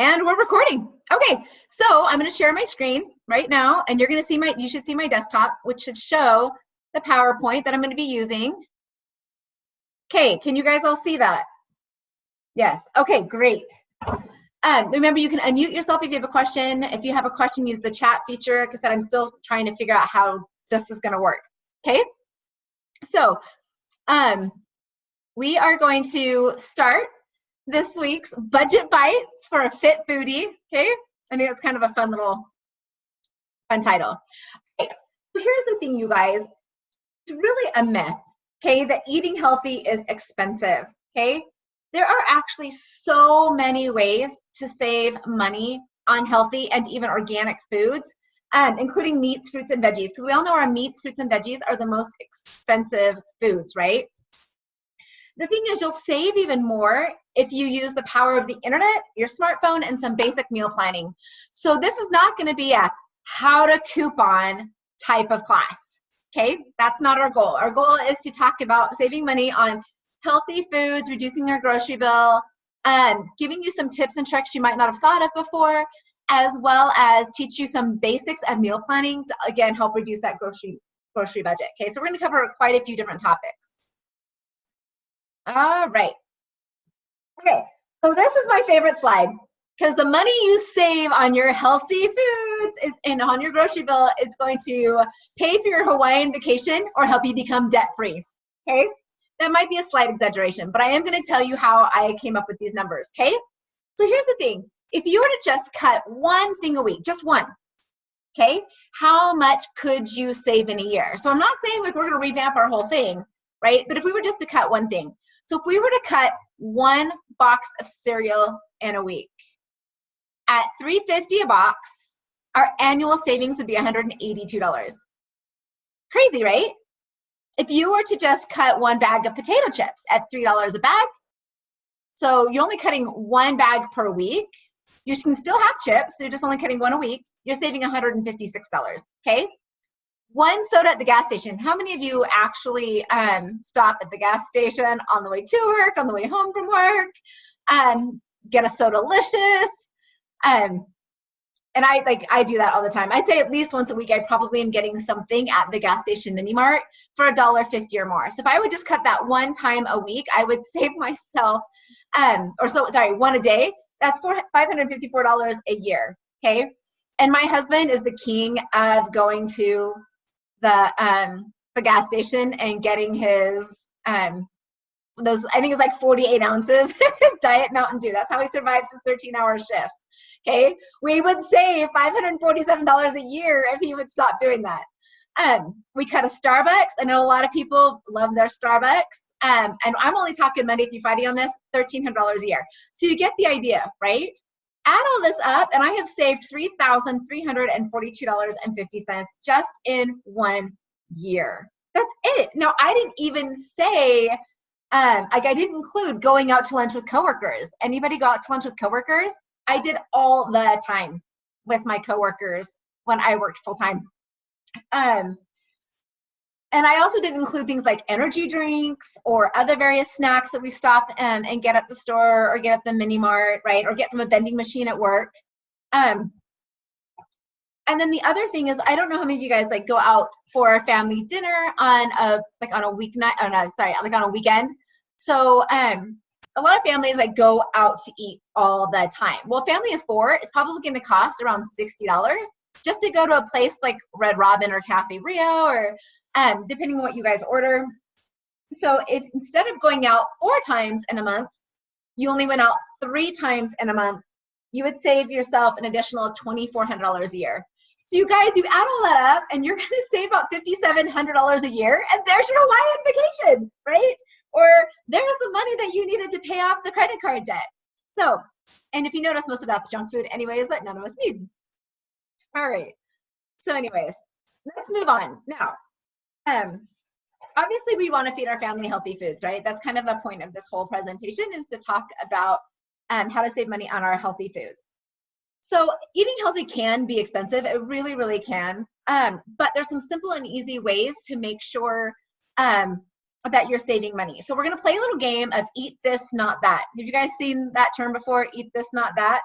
And we're recording. Okay, so I'm going to share my screen right now, and you're going to see you should see my desktop, which should show the PowerPoint that I'm going to be using. Okay, can you guys all see that? Yes, okay, great. Remember, you can unmute yourself if you have a question. If you have a question, use the chat feature. Like I said, I'm still trying to figure out how this is going to work. Okay, so we are going to start this week's budget bites for a fit foodie. Okay, I think that's kind of a fun title. Okay. So here's the thing, you guys. It's really a myth, okay, that eating healthy is expensive. Okay, there are actually so many ways to save money on healthy and even organic foods, including meats, fruits, and veggies, because we all know our meats, fruits, and veggies are the most expensive foods, right? The thing is, you'll save even more if you use the power of the internet, your smartphone, and some basic meal planning. So this is not going to be a how to coupon type of class, okay? That's not our goal. Our goal is to talk about saving money on healthy foods, reducing your grocery bill, giving you some tips and tricks you might not have thought of before, as well as teach you some basics of meal planning to, again, help reduce that grocery budget, okay? So we're going to cover quite a few different topics. All right. Okay, so this is my favorite slide because the money you save on your healthy foods and on your grocery bill is going to pay for your Hawaiian vacation or help you become debt-free, okay? That might be a slight exaggeration, but I am going to tell you how I came up with these numbers, okay? So here's the thing. If you were to just cut one thing a week, just one, okay, how much could you save in a year? So I'm not saying like we're going to revamp our whole thing, right? But if we were just to cut one thing. So if we were to cut one box of cereal in a week at $3.50 a box, our annual savings would be $182. Crazy, right? If you were to just cut one bag of potato chips at $3 a bag, so you're only cutting one bag per week, you can still have chips, you're just only cutting one a week, you're saving $156, okay? One soda at the gas station. How many of you actually stop at the gas station on the way to work, on the way home from work, get a Soda-licious? And I do that all the time. I'd say at least once a week, I probably am getting something at the gas station mini mart for $1.50 or more. So if I would just cut that one time a week, I would save myself, one a day. That's $554 a year, okay? And my husband is the king of going to the gas station and getting his those, I think it's like 48 ounces, his Diet Mountain Dew. That's how he survives his 13-hour shifts. Okay, we would save $547 a year if he would stop doing that. We cut a Starbucks. I know a lot of people love their Starbucks, and I'm only talking Monday through Friday on this, $1,300 a year. So you get the idea, right? Add all this up, and I have saved $3,342.50 just in 1 year. That's it. Now, I didn't even say, I didn't include going out to lunch with coworkers. Anybody go out to lunch with coworkers? I did all the time with my coworkers when I worked full-time. And I also didn't include things like energy drinks or other various snacks that we stop and get at the store or get at the mini mart, right? Or get from a vending machine at work. And then the other thing is, I don't know how many of you guys like go out for a family dinner on a weekend. So a lot of families like go out to eat all the time. Well, a family of four is probably going to cost around $60 just to go to a place like Red Robin or Cafe Rio or depending on what you guys order. So if instead of going out 4 times in a month, you only went out 3 times in a month, you would save yourself an additional $2,400 a year. So you guys, you add all that up and you're going to save about $5,700 a year, and there's your Hawaiian vacation, right? Or there's the money that you needed to pay off the credit card debt. So, and if you notice, most of that's junk food anyways that none of us need. All right. So anyways, let's move on. Now, obviously we want to feed our family healthy foods, right? That's kind of the point of this whole presentation, is to talk about how to save money on our healthy foods. So eating healthy can be expensive. It really, really can. But there's some simple and easy ways to make sure that you're saving money. So we're going to play a little game of eat this, not that. Have you guys seen that term before? Eat this, not that.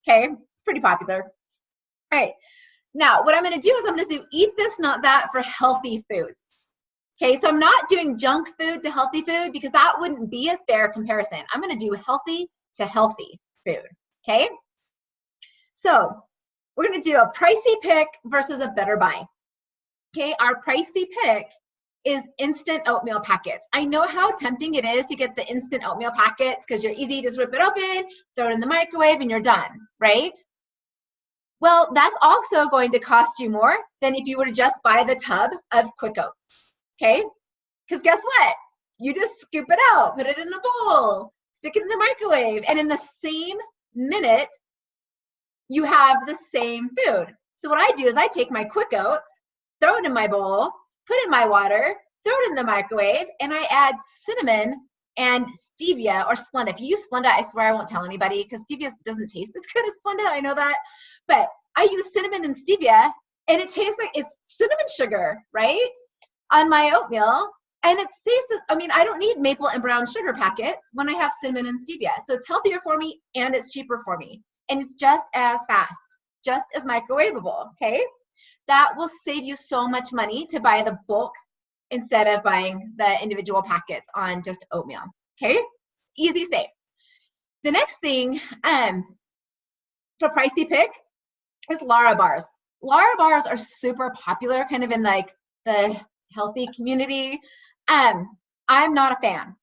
Okay, it's pretty popular. All right, now what I'm going to do is I'm going to do eat this, not that for healthy foods. Okay, so I'm not doing junk food to healthy food because that wouldn't be a fair comparison. I'm going to do healthy to healthy food. Okay, so we're going to do a pricey pick versus a better buy. Okay, our pricey pick is instant oatmeal packets. I know how tempting it is to get the instant oatmeal packets because you're easy, just rip it open, throw it in the microwave, and you're done, right? Well, that's also going to cost you more than if you were to just buy the tub of Quick Oats, okay? Because guess what? You just scoop it out, put it in a bowl, stick it in the microwave, and in the same minute, you have the same food. So what I do is I take my Quick Oats, throw it in my bowl, put in my water, throw it in the microwave, and I add cinnamon and stevia or Splenda. If you use Splenda, I swear I won't tell anybody because stevia doesn't taste as good as Splenda, I know that. But I use cinnamon and stevia, and it tastes like it's cinnamon sugar, right, on my oatmeal. And it tastes, I mean, I don't need maple and brown sugar packets when I have cinnamon and stevia. So it's healthier for me, and it's cheaper for me. And it's just as fast, just as microwavable, okay? That will save you so much money to buy the bulk instead of buying the individual packets on just oatmeal, okay? Easy, safe. The next thing for pricey pick is Lara bars. Lara bars are super popular kind of in like the healthy community. I'm not a fan,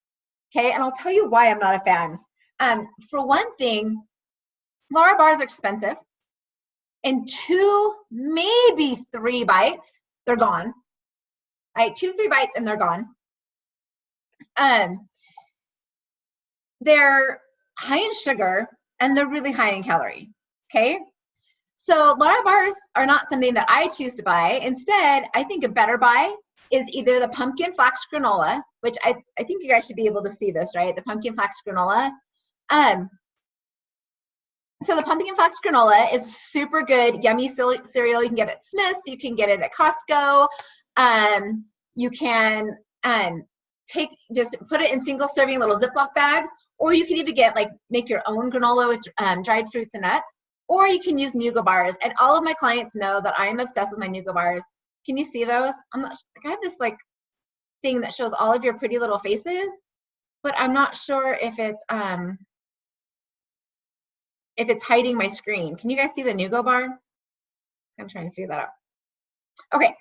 okay? And I'll tell you why I'm not a fan. For one thing, Lara bars are expensive. In 2, maybe 3 bites, they're gone. All right, 2 to 3 bites and they're gone. They're high in sugar and they're really high in calorie, okay? So Lara bars are not something that I choose to buy. Instead, I think a better buy is either the pumpkin flax granola, which I think you guys should be able to see this, right? The pumpkin flax granola. So the pumpkin flax granola is super good, yummy cereal. You can get it at Smith's. You can get it at Costco. You can just put it in single serving little Ziploc bags, or you can even get make your own granola with dried fruits and nuts, or you can use nougat bars. And all of my clients know that I am obsessed with my nougat bars. Can you see those? I'm not. I have this thing that shows all of your pretty little faces, but I'm not sure if it's hiding my screen. Can you guys see the nougat bar? I'm trying to figure that out. Okay.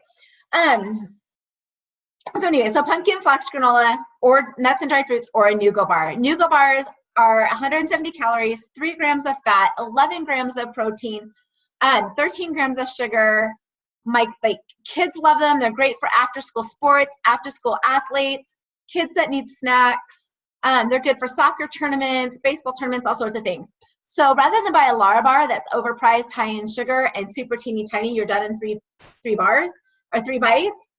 So anyway, so pumpkin flax granola or nuts and dried fruits or a nougat bar. Nougat bars are 170 calories, 3 grams of fat, 11 grams of protein, 13 grams of sugar. My kids love them. They're great for after school sports, after school athletes, kids that need snacks. They're good for soccer tournaments, baseball tournaments, all sorts of things. So rather than buy a Lara bar that's overpriced, high in sugar, and super teeny tiny, you're done in three bars or 3 bites.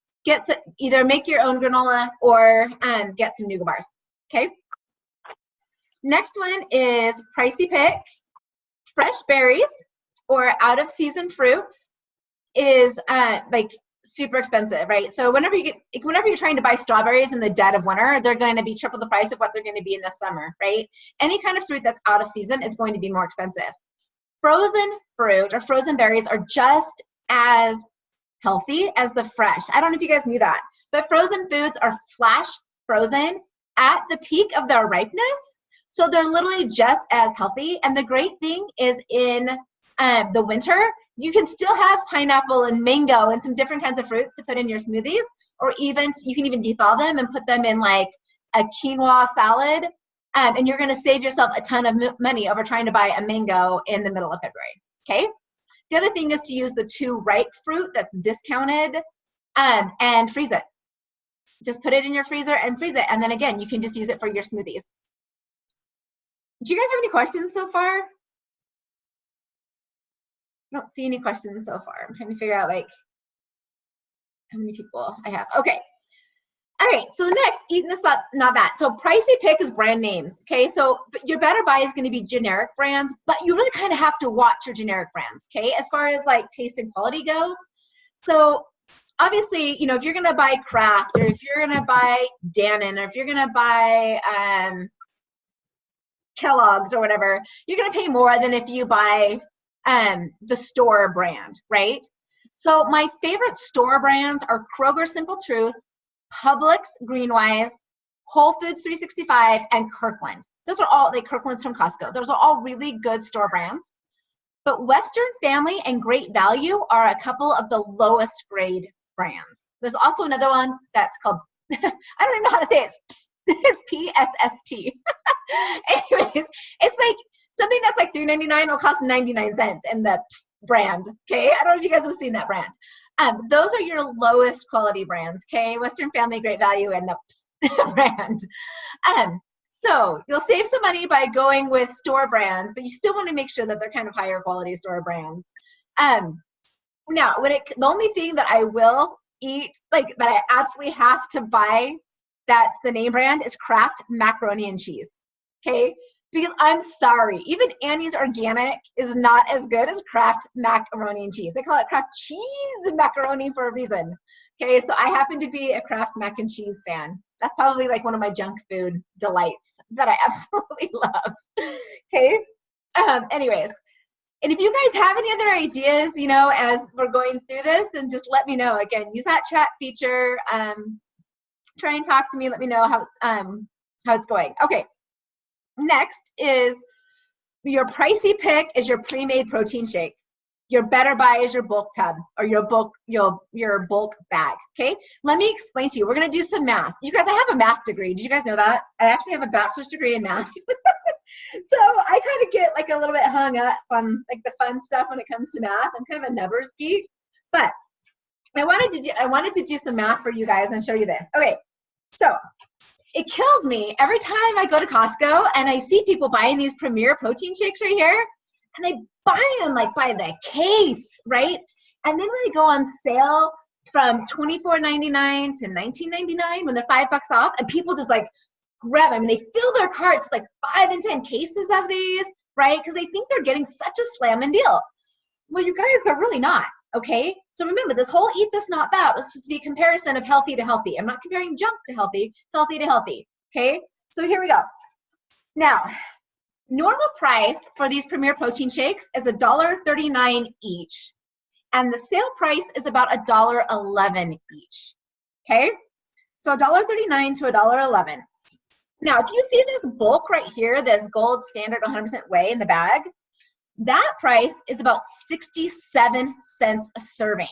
Either make your own granola or get some nougat bars. Okay. Next one is pricey pick. Fresh berries or out of season fruit is super expensive, right? So whenever you're trying to buy strawberries in the dead of winter, they're going to be triple the price of what they're going to be in the summer, right? Any kind of fruit that's out of season is going to be more expensive. Frozen fruit or frozen berries are just as healthy as the fresh. I don't know if you guys knew that, but frozen foods are flash frozen at the peak of their ripeness. So they're literally just as healthy. And the great thing is in the winter, you can still have pineapple and mango and some different kinds of fruits to put in your smoothies, or even you can even dethaw them and put them in a quinoa salad. And you're going to save yourself a ton of money over trying to buy a mango in the middle of February. Okay. The other thing is to use the 2 ripe fruit that's discounted and freeze it. Just put it in your freezer and freeze it. And then again, you can just use it for your smoothies. Do you guys have any questions so far? I don't see any questions so far. I'm trying to figure out how many people I have. Okay. All right. So the next, eating this, not that. So pricey pick is brand names. Okay. So your better buy is going to be generic brands, but you really kind of have to watch your generic brands. Okay. As far as taste and quality goes. So obviously, if you're going to buy Kraft or if you're going to buy Dannon or if you're going to buy, Kellogg's or whatever, you're going to pay more than if you buy the store brand, right? So my favorite store brands are Kroger Simple Truth, Publix Greenwise, Whole Foods 365, and Kirkland. Those are all, like Kirkland's from Costco. Those are all really good store brands. But Western Family and Great Value are a couple of the lowest grade brands. There's also another one that's called, I don't even know how to say it. It's PSST. Anyways, it's like something that's like $3.99 will cost 99 cents in the brand. Okay, I don't know if you guys have seen that brand. Those are your lowest quality brands. Okay, Western Family, Great Value, and the brand. So you'll save some money by going with store brands, but you still want to make sure that they're kind of higher quality store brands. Now, the only thing that I will eat, like that I absolutely have to buy, that's the name brand, is Kraft macaroni and cheese. Okay, because I'm sorry, even Annie's Organic is not as good as Kraft macaroni and cheese. They call it Kraft cheese and macaroni for a reason. Okay, so I happen to be a Kraft mac and cheese fan. That's probably like one of my junk food delights that I absolutely love. Okay, anyways, and if you guys have any other ideas, you know, as we're going through this, then just let me know. Again, use that chat feature. Try and talk to me. Let me know how it's going. Okay. Next is your pricey pick is your pre-made protein shake. Your better buy is your bulk tub or your bulk bag. Okay. Let me explain to you. We're gonna do some math. You guys, I have a math degree. Did you guys know that? I actually have a bachelor's degree in math. So I kind of get like a little bit hung up on like the fun stuff when it comes to math. I'm kind of a numbers geek, but I wanted to do some math for you guys and show you this. Okay. So it kills me every time I go to Costco and I see people buying these Premier protein shakes right here, and they buy them like by the case, right? And then when they go on sale from $24.99 to $19.99 when they're $5 off, and people just like grab them and they fill their carts with like 5 and 10 cases of these, right? Because they think they're getting such a slamming deal. Well, you guys are really not. Okay, so remember, this whole eat this, not that was supposed to be a comparison of healthy to healthy. I'm not comparing junk to healthy, healthy to healthy. Okay, so here we go. Now, normal price for these Premier protein shakes is $1.39 each, and the sale price is about $1.11 each. Okay, so $1.39 to $1.11. Now, if you see this bulk right here, this gold standard 100% whey in the bag, that price is about 67 cents a serving.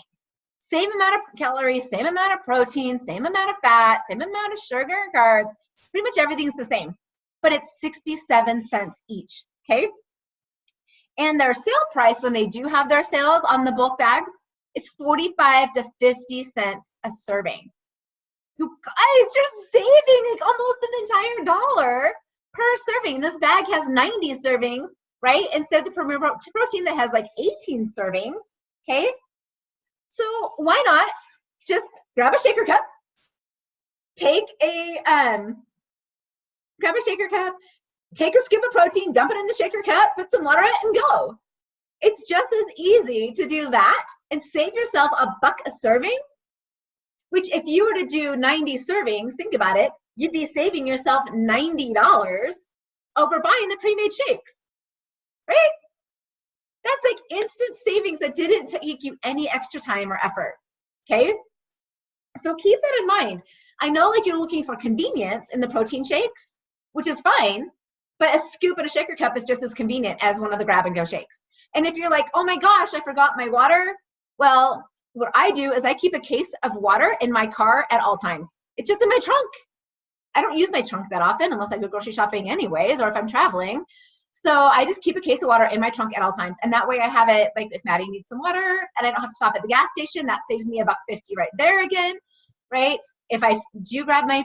Same amount of calories, same amount of protein, same amount of fat, same amount of sugar and carbs. Pretty much everything's the same, but it's 67 cents each, okay? And their sale price, when they do have their sales on the bulk bags, it's 45 to 50 cents a serving. You guys, you're saving like almost an entire dollar per serving. This bag has 90 servings, right? Instead of the Premier protein that has like 18 servings, okay? So why not just grab a shaker cup, take a, grab a shaker cup, take a scoop of protein, dump it in the shaker cup, put some water in it, and go. It's just as easy to do that and save yourself $1 a serving, which if you were to do 90 servings, think about it, you'd be saving yourself $90 over buying the pre-made shakes. Right? That's like instant savings that didn't take you any extra time or effort. Okay? So keep that in mind. I know like you're looking for convenience in the protein shakes, which is fine, but a scoop and a shaker cup is just as convenient as one of the grab and go shakes. And if you're like, oh my gosh, I forgot my water. Well, what I do is I keep a case of water in my car at all times. It's just in my trunk. I don't use my trunk that often unless I go grocery shopping anyways, or if I'm traveling. So I just keep a case of water in my trunk at all times. And that way I have it, like if Maddie needs some water and I don't have to stop at the gas station, that saves me $1.50 right there again, right? If I do grab my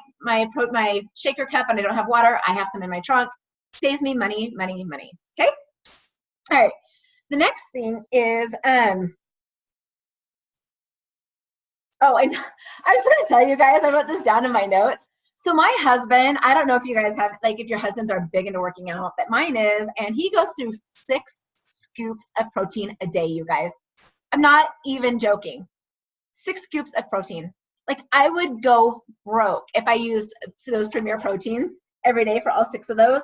shaker cup and I don't have water, I have some in my trunk. Saves me money, money, money, okay? All right, the next thing is, oh, and I was gonna tell you guys, I wrote this down in my notes. So my husband, I don't know if you guys have, like if your husbands are big into working out, but mine is, and he goes through 6 scoops of protein a day, you guys. I'm not even joking. 6 scoops of protein. Like I would go broke if I used those Premier proteins every day for all 6 of those.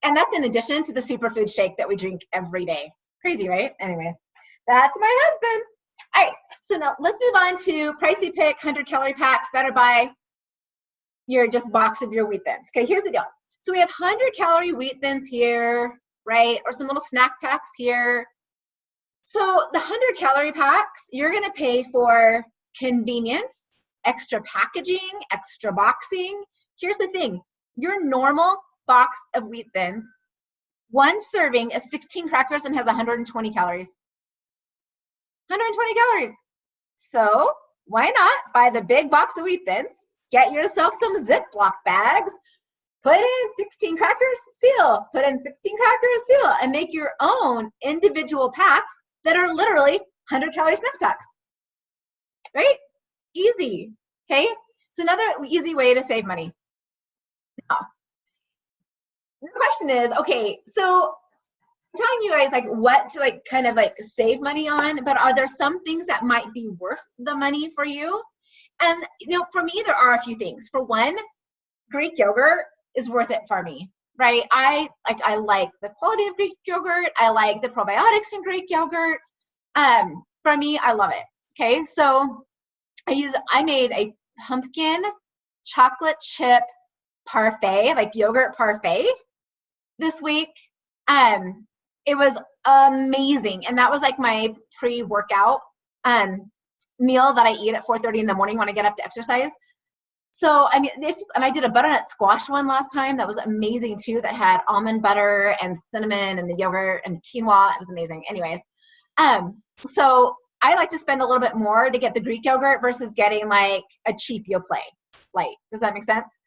And that's in addition to the superfood shake that we drink every day. Crazy, right? Anyways, that's my husband. All right, so now let's move on to pricey pick 100-calorie packs. Better buy your just box of your wheat thins. Okay, here's the deal. So we have 100-calorie wheat thins here, right? Or some little snack packs here. So the 100-calorie packs, you're going to pay for convenience, extra packaging, extra boxing. Here's the thing. Your normal box of wheat thins, one serving is 16 crackers and has 120 calories. 120 calories. So why not buy the big box of wheat thins, get yourself some Ziploc bags, put in 16 crackers, seal, put in 16 crackers, seal, and make your own individual packs that are literally 100-calorie snack packs, right? Easy, okay? So another easy way to save money. Now, the question is, okay, so I'm telling you guys like what to like kind of like save money on, but are there some things that might be worth the money for you? And you know, for me, there are a few things. For one, Greek yogurt is worth it for me, right? I like the quality of Greek yogurt. I like the probiotics in Greek yogurt. For me, I love it. Okay, so I made a pumpkin chocolate chip parfait, like yogurt parfait this week. It was amazing, and that was like my pre-workout meal that I eat at 4:30 in the morning when I get up to exercise. So I mean, and I did a butternut squash one last time that was amazing too. That had almond butter and cinnamon and the yogurt and quinoa. It was amazing. Anyways, so I like to spend a little bit more to get the Greek yogurt versus getting like a cheap Yoplait light. Does that make sense?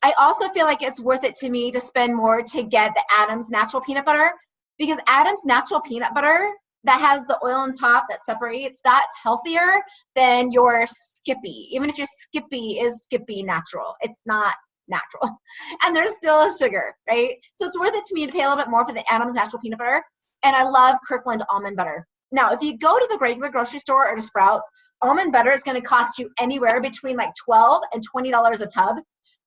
I also feel like it's worth it to me to spend more to get the Adams natural peanut butter, because Adams natural peanut butter that has the oil on top that separates, that's healthier than your Skippy. Even if your Skippy is Skippy natural, it's not natural. And there's still sugar, right? So it's worth it to me to pay a little bit more for the Adams natural peanut butter. And I love Kirkland almond butter. Now, if you go to the regular grocery store or to Sprouts, almond butter is going to cost you anywhere between like $12 and $20 a tub.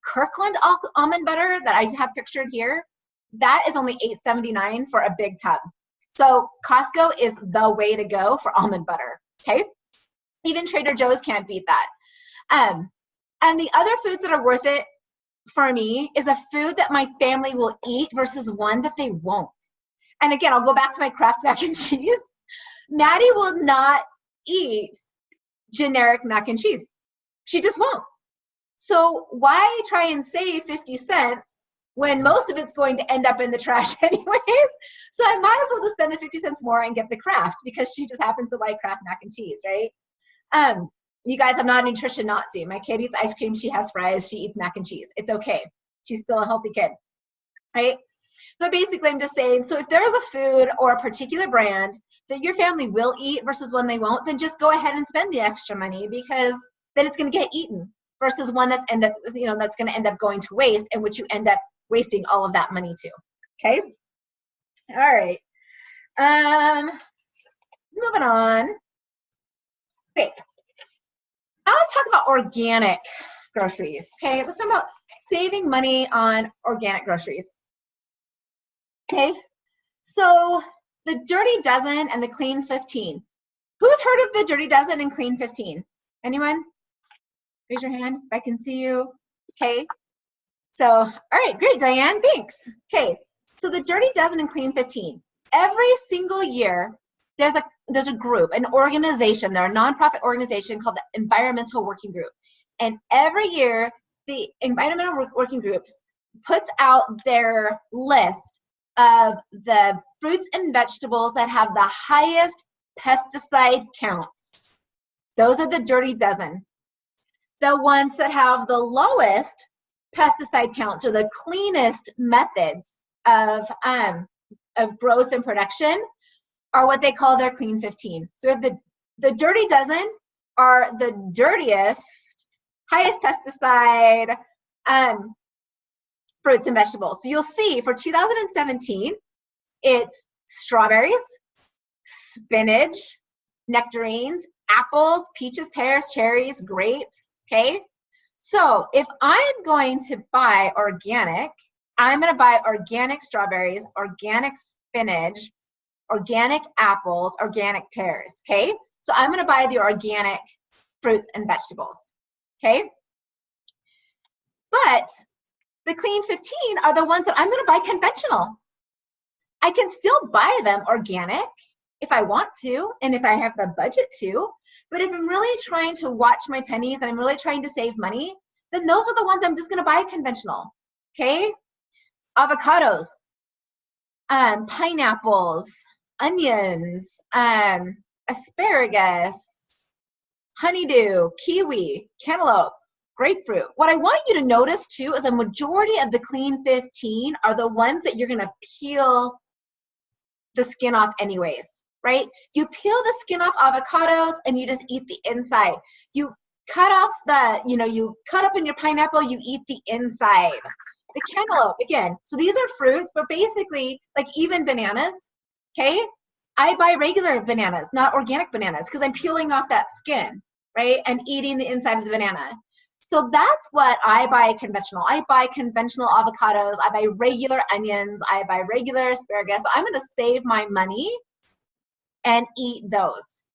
Kirkland almond butter that I have pictured here, that is only $8.79 for a big tub. So Costco is the way to go for almond butter, okay? Even Trader Joe's can't beat that. And the other foods that are worth it for me is a food that my family will eat versus one that they won't. And again, I'll go back to my Kraft mac and cheese. Maddie will not eat generic mac and cheese. She just won't. So why try and save 50 cents when most of it's going to end up in the trash anyways? So I might as well just spend the 50 cents more and get the Kraft, because she just happens to like Kraft mac and cheese, right? You guys, I'm not a nutrition Nazi. My kid eats ice cream, she has fries, she eats mac and cheese. It's okay. She's still a healthy kid, right? But basically, I'm just saying, so if there's a food or a particular brand that your family will eat versus one they won't, then just go ahead and spend the extra money, because then it's going to get eaten versus one that's that's going to end up going to waste, and which you end up wasting all of that money too. Okay. All right. Moving on. Okay. Now let's talk about organic groceries. Okay. Let's talk about saving money on organic groceries. Okay. So the Dirty Dozen and the Clean 15. Who's heard of the Dirty Dozen and Clean 15? Anyone? Raise your hand if I can see you. Okay. So, all right, great, Diane, thanks. Okay, so the Dirty Dozen and Clean 15. Every single year, there's a group, an organization, they're a nonprofit organization called the Environmental Working Group. And every year, the Environmental Working Group puts out their list of the fruits and vegetables that have the highest pesticide counts. Those are the Dirty Dozen. The ones that have the lowest pesticide counts, or the cleanest methods of growth and production, are what they call their Clean 15. So we have the Dirty Dozen are the dirtiest, highest pesticide fruits and vegetables. So you'll see for 2017, it's strawberries, spinach, nectarines, apples, peaches, pears, cherries, grapes, okay? So if I'm going to buy organic, I'm going to buy organic strawberries, organic spinach, organic apples, organic pears, okay? So I'm going to buy the organic fruits and vegetables, okay? But the clean 15 are the ones that I'm going to buy conventional. I can still buy them organic if I want to and if I have the budget to, but if I'm really trying to watch my pennies and I'm really trying to save money, then those are the ones I'm just going to buy conventional, okay? Avocados, pineapples, onions, asparagus, honeydew, kiwi, cantaloupe, grapefruit. What I want you to notice too is a majority of the clean 15 are the ones that you're going to peel the skin off anyways, right? You peel the skin off avocados and you just eat the inside. You cut off the, you cut up in your pineapple, you eat the inside. The cantaloupe, again, so these are fruits, but basically, like even bananas, okay? I buy regular bananas, not organic bananas, because I'm peeling off that skin, right? And eating the inside of the banana. So that's what I buy conventional. I buy conventional avocados. I buy regular onions. I buy regular asparagus. So I'm going to save my money and eat those,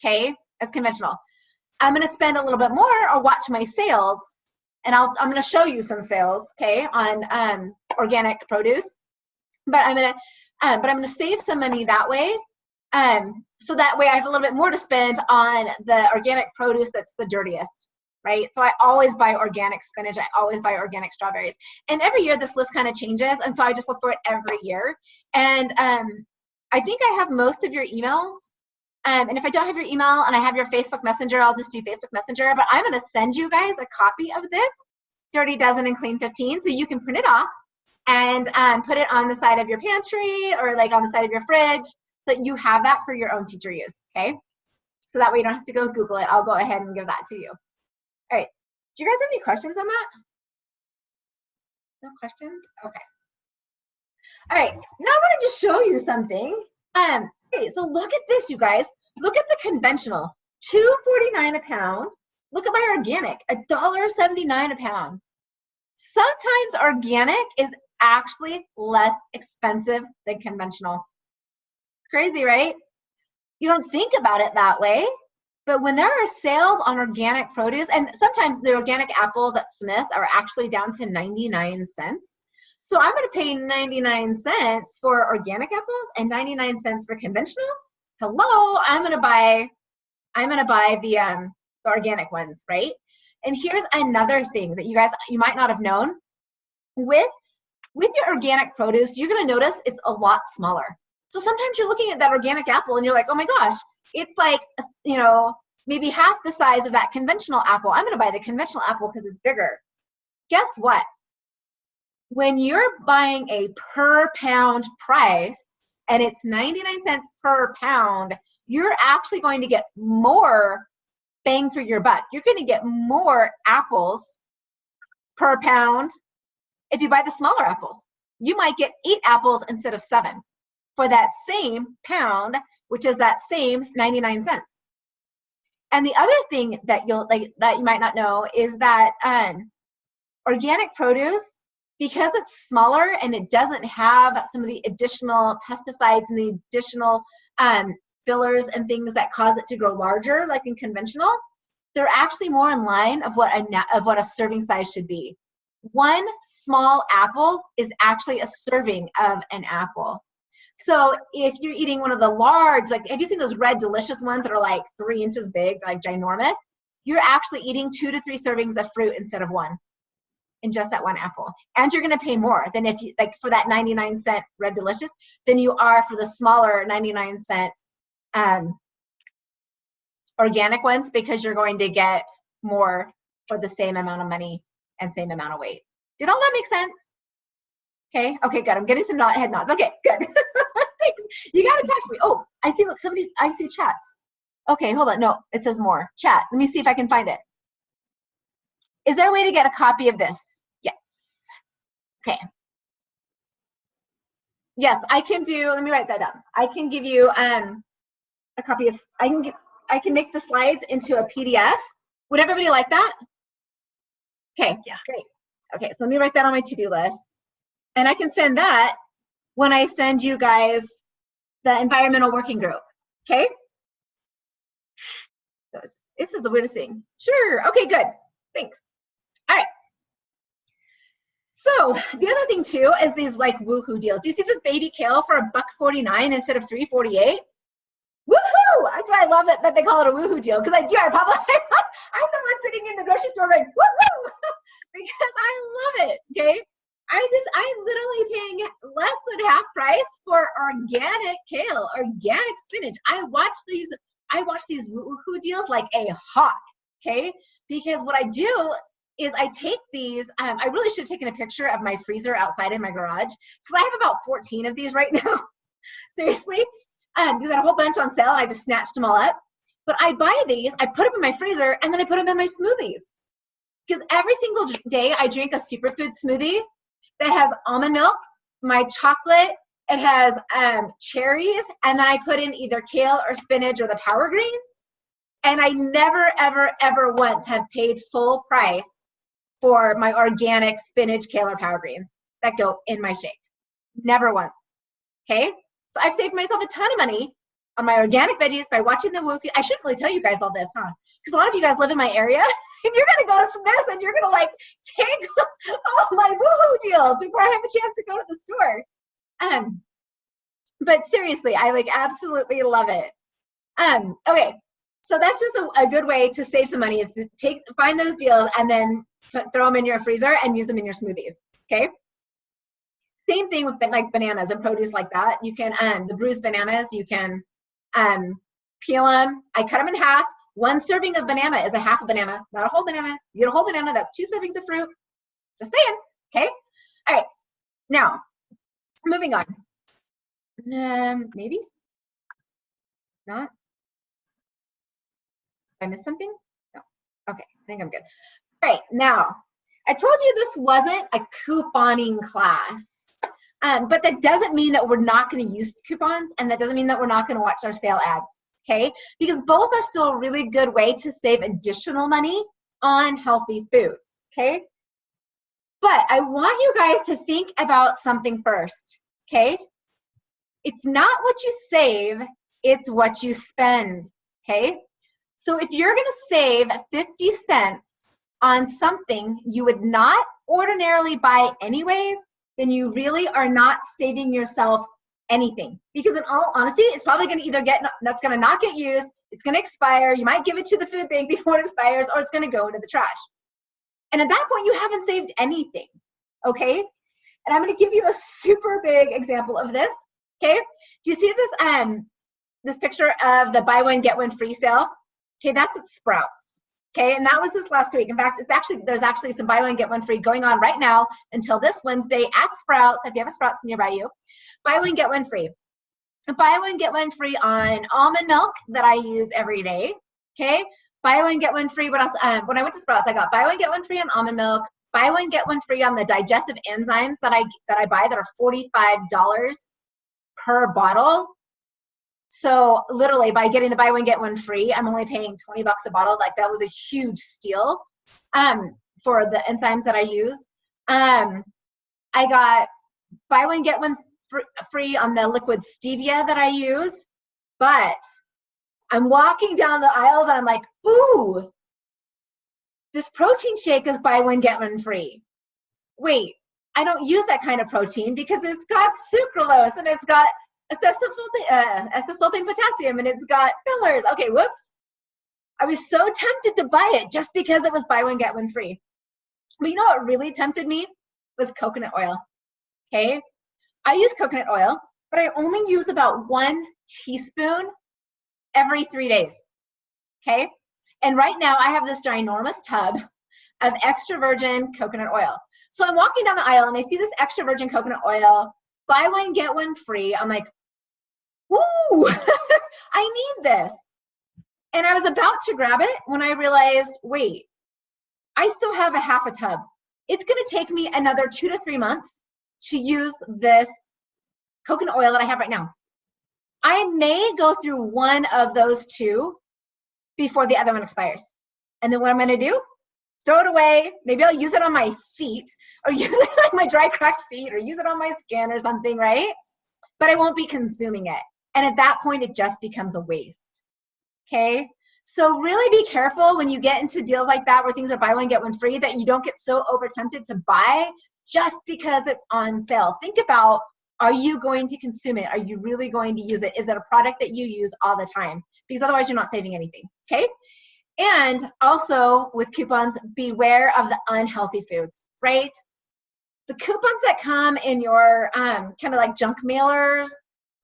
okay? That's conventional. I'm going to spend a little bit more or watch my sales, and I'm going to show you some sales, okay, on organic produce. But I'm going to save some money that way. So that way I have a little bit more to spend on the organic produce that's the dirtiest, right? So I always buy organic spinach. I always buy organic strawberries. And every year this list kind of changes. And so I just look for it every year. And I think I have most of your emails. And if I don't have your email and I have your Facebook Messenger, I'll just do Facebook Messenger. But I'm going to send you guys a copy of this, Dirty Dozen and Clean 15, so you can print it off and put it on the side of your pantry or like on the side of your fridge so that you have that for your own future use, okay? So that way you don't have to go Google it. I'll go ahead and give that to you. All right. Do you guys have any questions on that? No questions? Okay. All right. Now I want to just show you something. Okay, so look at this, you guys. Look at the conventional, $2.49 a pound. Look at my organic, $1.79 a pound. Sometimes organic is actually less expensive than conventional. Crazy, right? You don't think about it that way, but when there are sales on organic produce, and sometimes the organic apples at Smith's are actually down to 99 cents. So I'm going to pay 99 cents for organic apples and 99 cents for conventional. Hello, I'm going to buy the organic ones, right? And here's another thing that you might not have known. With your organic produce, you're going to notice it's a lot smaller. So sometimes you're looking at that organic apple and you're like, oh my gosh, it's like, maybe half the size of that conventional apple. I'm going to buy the conventional apple because it's bigger. Guess what? When you're buying a per pound price and it's 99 cents per pound, you're actually going to get more bang for your buck. You're going to get more apples per pound if you buy the smaller apples. You might get 8 apples instead of 7 for that same pound, which is that same 99 cents. And the other thing that you might not know is that organic produce, because it's smaller and it doesn't have some of the additional pesticides and the additional fillers and things that cause it to grow larger, like in conventional, they're actually more in line of what a serving size should be. One small apple is actually a serving of an apple. So if you're eating one of the large, like, have you seen those red delicious ones that are like 3 inches big, like ginormous? You're actually eating 2 to 3 servings of fruit instead of 1 in just that one apple. And you're going to pay more than if you, like for that 99 cent red delicious, than you are for the smaller 99 cent organic ones, because you're going to get more for the same amount of money and same amount of weight. Did all that make sense? Okay, good. I'm getting some head nods. Okay, good. Thanks. You got to text me. Oh, I see, look, I see chats. Okay, hold on. No, it says more. Chat. Let me see if I can find it. Is there a way to get a copy of this? Yes. Okay. Yes, I can do, let me write that down. I can give you a copy of, I can make the slides into a PDF. Would everybody like that? Okay, yeah. Great. Okay, so let me write that on my to-do list. And I can send that when I send you guys the environmental working group, okay? This is the weirdest thing. Sure, okay, good, thanks. All right. So the other thing too is these like woohoo deals. Do you see this baby kale for $1.49 instead of $3.48? Woohoo! That's why I love it that they call it a woohoo deal, because I do. I'm the one sitting in the grocery store going woohoo because I love it. Okay, I'm literally paying less than half price for organic kale, organic spinach. I watch these woohoo deals like a hawk. Okay, because what I do is I take these. I really should have taken a picture of my freezer outside in my garage because I have about 14 of these right now. Seriously. Because I had a whole bunch on sale and I just snatched them all up. But I buy these, I put them in my freezer, and then I put them in my smoothies. Because every single day I drink a superfood smoothie that has almond milk, my chocolate, it has cherries, and then I put in either kale or spinach or the power greens. And I never, ever, ever once have paid full price for my organic spinach, kale, or power greens that go in my shake. Never once. Okay? So I've saved myself a ton of money on my organic veggies by watching the woohoo. I shouldn't really tell you guys all this, huh? Because a lot of you guys live in my area, and you're going to go to Smith, and you're going to like take all my woohoo deals before I have a chance to go to the store. But seriously, I like absolutely love it. Okay, so that's just a good way to save some money is to find those deals and then throw them in your freezer and use them in your smoothies. Okay. Same thing with like bananas and produce like that. You can, the bruised bananas, you can peel them. I cut them in half. One serving of banana is a half a banana, not a whole banana. You get a whole banana, that's 2 servings of fruit. Just saying, okay? All right, now, moving on. Maybe? Not? Did I miss something? No, okay, I think I'm good. All right, now, I told you this wasn't a couponing class. But that doesn't mean that we're not going to use coupons, and that doesn't mean that we're not going to watch our sale ads, okay? Because both are still a really good way to save additional money on healthy foods, okay? But I want you guys to think about something first, okay? It's not what you save, it's what you spend, okay? So if you're going to save 50 cents on something you would not ordinarily buy anyways, then you really are not saving yourself anything. Because in all honesty, it's probably going to either that's going to not get used, it's going to expire, you might give it to the food bank before it expires, or it's going to go into the trash. And at that point, you haven't saved anything, okay? And I'm going to give you a super big example of this, okay? Do you see this, this picture of the buy one, get one free sale? Okay, that's at Sprouts. Okay, and that was this last week. In fact, there's actually some buy one, get one free going on right now until this Wednesday at Sprouts. If you have a Sprouts nearby you, buy one, get one free. Buy one, get one free on almond milk that I use every day. Okay, buy one, get one free. What else? When I went to Sprouts, I got buy one, get one free on almond milk. Buy one, get one free on the digestive enzymes that I buy that are $45 per bottle. So literally by getting the buy one, get one free, I'm only paying 20 bucks a bottle. Like that was a huge steal for the enzymes that I use. I got buy one, get one free on the liquid stevia that I use. But I'm walking down the aisles and I'm like, ooh, this protein shake is buy one, get one free. Wait, I don't use that kind of protein because it's got sucralose and it's got acesulfame potassium and it's got fillers. Okay, whoops. I was so tempted to buy it just because it was buy one, get one free. But you know what really tempted me was coconut oil, okay? I use coconut oil, but I only use about 1 teaspoon every 3 days, okay? And right now I have this ginormous tub of extra virgin coconut oil. So I'm walking down the aisle and I see this extra virgin coconut oil, buy one, get one free. I'm like, ooh, I need this. And I was about to grab it when I realized, wait, I still have a half a tub. It's going to take me another 2 to 3 months to use this coconut oil that I have right now. I may go through one of those 2 before the other one expires. And then what I'm going to do throw it away. Maybe I'll use it on my feet or use it on my dry cracked feet or use it on my skin or something, right? But I won't be consuming it. And at that point, it just becomes a waste, okay? So really be careful when you get into deals like that where things are buy one, get one free, that you don't get so over tempted to buy just because it's on sale. Think about, are you going to consume it? Are you really going to use it? Is it a product that you use all the time? Because otherwise you're not saving anything, okay? And also with coupons, beware of the unhealthy foods, right? The coupons that come in your kind of like junk mailers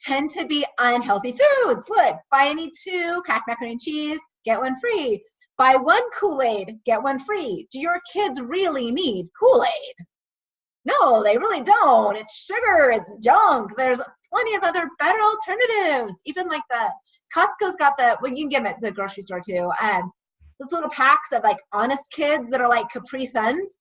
tend to be unhealthy foods. Look, buy any 2 Kraft macaroni and cheese, get one free. Buy 1 Kool-Aid, get one free. Do your kids really need Kool-Aid? No, they really don't. It's sugar, it's junk. There's plenty of other better alternatives. Even like the Costco's got the, well, you can get them at the grocery store too. Those little packs of like Honest Kids that are like Capri Suns,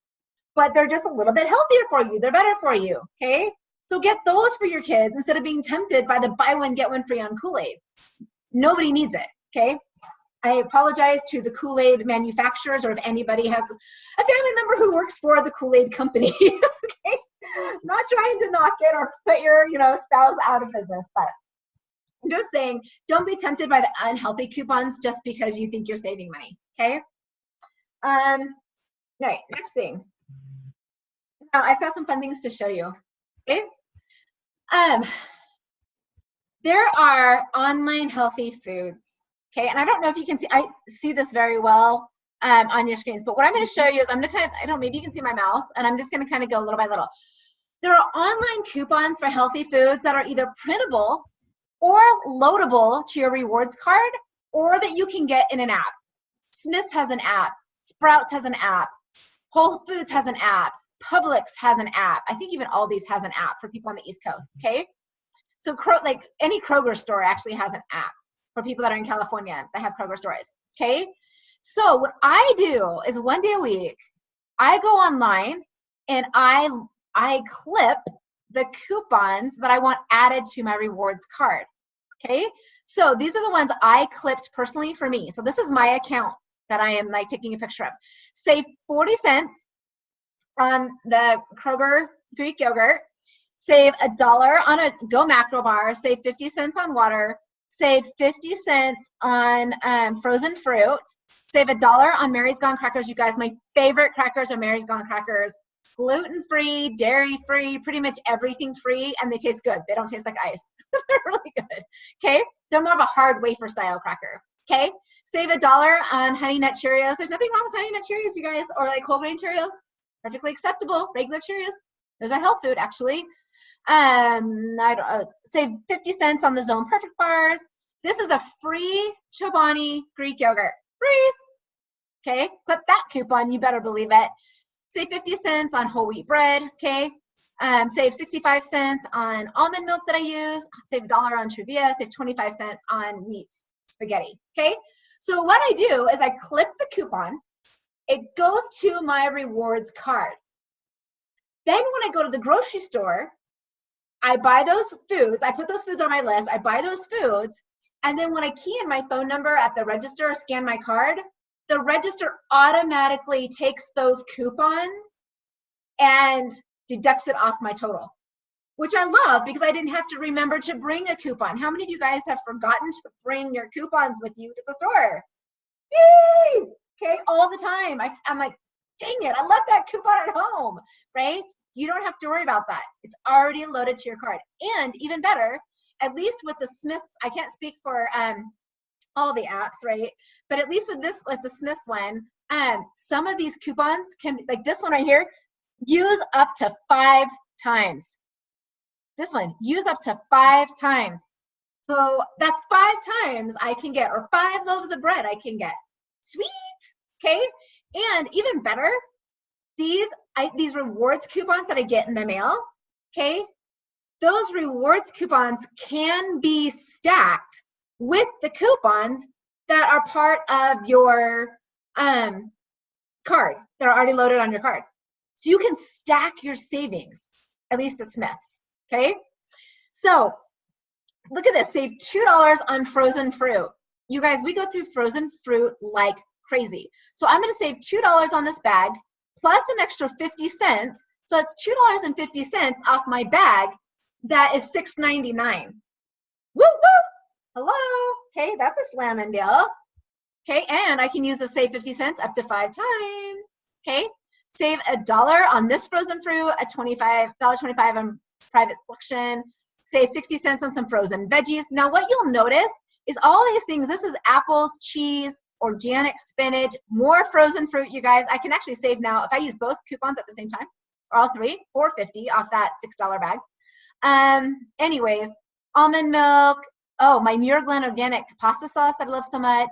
but they're just a little bit healthier for you. They're better for you, okay? So get those for your kids instead of being tempted by the buy one, get one free on Kool-Aid. Nobody needs it, okay? I apologize to the Kool-Aid manufacturers, or if anybody has a family member who works for the Kool-Aid company, okay? Not trying to knock it or put your, spouse out of business, but I'm just saying, don't be tempted by the unhealthy coupons just because you think you're saving money, okay? All right, next thing. Now, I've got some fun things to show you, okay? There are online healthy foods, okay? And I don't know if you can see, I see this very well on your screens, but what I'm gonna show you is I'm gonna kind of, I don't know, maybe you can see my mouse, and I'm just gonna kind of go little by little. There are online coupons for healthy foods that are either printable or loadable to your rewards card, or that you can get in an app. Smith's has an app, Sprouts has an app, Whole Foods has an app, Publix has an app. I think even Aldi's has an app for people on the East Coast, okay? So like any Kroger store actually has an app for people that are in California that have Kroger stores, okay? So what I do is 1 day a week, I go online and I clip the coupons that I want added to my rewards card, okay? So these are the ones I clipped personally for me. So this is my account that I am like taking a picture of. Save 40 cents on the Kroger Greek yogurt, save $1 on a Go Macro bar, save 50 cents on water, save 50 cents on frozen fruit, save $1 on Mary's Gone crackers. You guys, my favorite crackers are Mary's Gone crackers. Gluten-free, dairy-free, pretty much everything free, and they taste good. They don't taste like ice. They're really good, okay? They're more of a hard wafer style cracker, okay? Save $1 on Honey Nut Cheerios. There's nothing wrong with Honey Nut Cheerios, you guys, or like whole grain Cheerios. Perfectly acceptable. Regular Cheerios. Those are health food, actually. Save 50 cents on the Zone Perfect bars. This is a free Chobani Greek yogurt. Free. Okay, clip that coupon. You better believe it. Save 50 cents on whole wheat bread. Okay. Save 65 cents on almond milk that I use. Save $1 on Truvia. Save 25 cents on wheat spaghetti. Okay. So what I do is I clip the coupon. It goes to my rewards card. Then when I go to the grocery store, I buy those foods. I put those foods on my list. I buy those foods. And then when I key in my phone number at the register or scan my card, the register automatically takes those coupons and deducts it off my total, which I love because I didn't have to remember to bring a coupon. How many of you guys have forgotten to bring your coupons with you to the store? Yay! Okay, all the time. I'm like, dang it, I left that coupon at home, right? You don't have to worry about that. It's already loaded to your card. And even better, at least with the Smiths, I can't speak for all the apps, right? But at least with the Smiths one, some of these coupons can, like this one right here, use up to 5 times. This one, use up to 5 times. So that's 5 times I can get, or 5 loaves of bread I can get. Sweet, okay? And even better, these rewards coupons that I get in the mail, okay? Those rewards coupons can be stacked with the coupons that are part of your card, that are already loaded on your card. So you can stack your savings, at least at Smith's, okay? So look at this, save $2 on frozen fruit. You guys, we go through frozen fruit like crazy. So I'm going to save $2 on this bag plus an extra 50 cents. So that's $2.50 off my bag. That is $6.99. Woo, woo. Hello. Okay, that's a slamming deal. Okay, and I can use the save 50 cents up to 5 times. Okay, save $1 on this frozen fruit, a $25 on private selection, save 60 cents on some frozen veggies. Now what you'll notice is all these things, this is apples, cheese, organic spinach, more frozen fruit, you guys. I can actually save now, if I use both coupons at the same time, or all three, $4.50 off that $6 bag. Anyways, almond milk, oh, my Muir Glen organic pasta sauce that I love so much,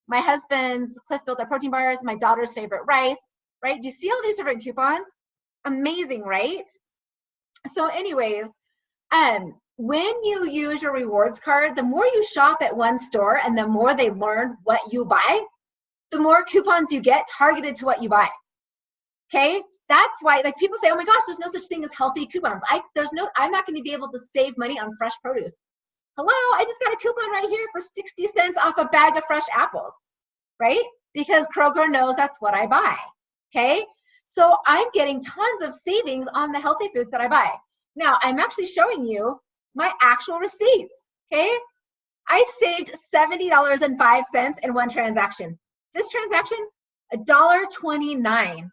my husband's Cliff Filter protein bars, my daughter's favorite rice, right? Do you see all these different coupons? Amazing, right? So anyways, when you use your rewards card, the more you shop at one store and the more they learn what you buy, the more coupons you get targeted to what you buy. Okay? That's why, like, people say, oh my gosh, there's no such thing as healthy coupons. I'm not going to be able to save money on fresh produce. Hello, I just got a coupon right here for 60 cents off a bag of fresh apples, right? Because Kroger knows that's what I buy. Okay? So I'm getting tons of savings on the healthy foods that I buy. Now, I'm actually showing you my actual receipts, okay? I saved $70.05 in one transaction. This transaction, $1.29.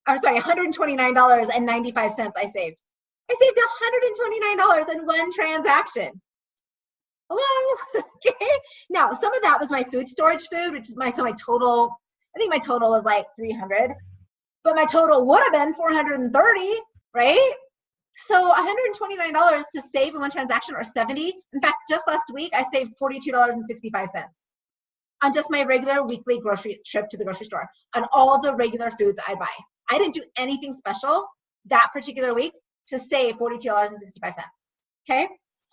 I'm sorry, $129.95 I saved. I saved $129 in one transaction. Hello, okay? Now, some of that was my food storage food, which is my total, I think my total was like 300, but my total would have been 430, right? So $129 to save in one transaction, or 70. In fact, just last week, I saved $42.65 on just my regular weekly grocery trip to the grocery store on all the regular foods I buy. I didn't do anything special that particular week to save $42.65, okay?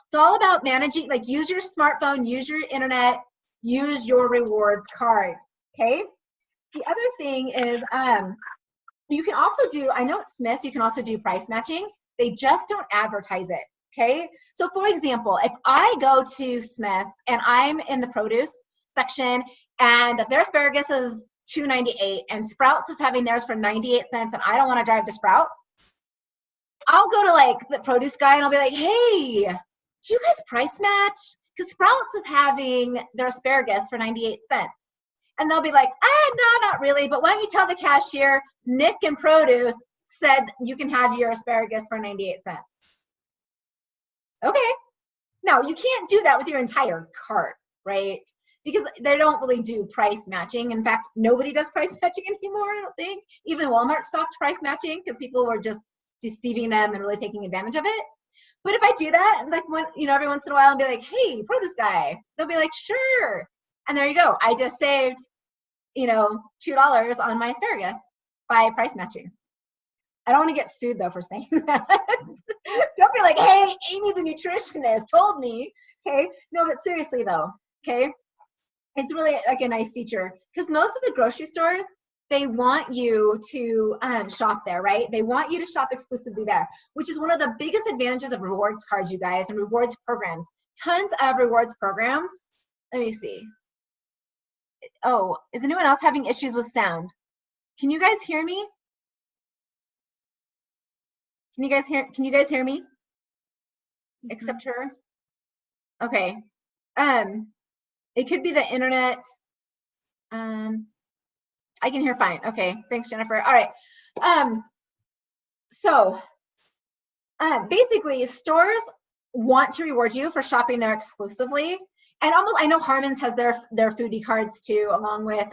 It's all about managing, like, use your smartphone, use your internet, use your rewards card, okay? The other thing is you can also do, I know at Smith's, you can also do price matching. They just don't advertise it, okay? So for example, if I go to Smith's and I'm in the produce section and their asparagus is $2.98 and Sprouts is having theirs for 98 cents and I don't want to drive to Sprouts, I'll go to like the produce guy and I'll be like, hey, do you guys price match? Because Sprouts is having their asparagus for 98 cents. And they'll be like, no, not really, but why don't you tell the cashier, Nick in produce said you can have your asparagus for 98 cents. Okay. Now, you can't do that with your entire cart, right? Because they don't really do price matching. In fact, nobody does price matching anymore, I don't think. Even Walmart stopped price matching because people were just deceiving them and really taking advantage of it. But if I do that, like, when, every once in a while, I'll be like, hey, produce guy, they'll be like, sure. And there you go. I just saved, $2 on my asparagus by price matching. I don't want to get sued, though, for saying that. Don't be like, hey, Amy the nutritionist told me, okay? No, but seriously, though, okay? It's really like a nice feature because most of the grocery stores, they want you to shop there, right? They want you to shop exclusively there, which is one of the biggest advantages of rewards cards, you guys, and rewards programs. Tons of rewards programs. Let me see. Oh, is anyone else having issues with sound? Can you guys hear me? Can you guys hear me? Except her? Okay. It could be the internet. I can hear fine. Okay, thanks, Jennifer. All right. Basically, stores want to reward you for shopping there exclusively. And I know Harmon's has their foodie cards too, along with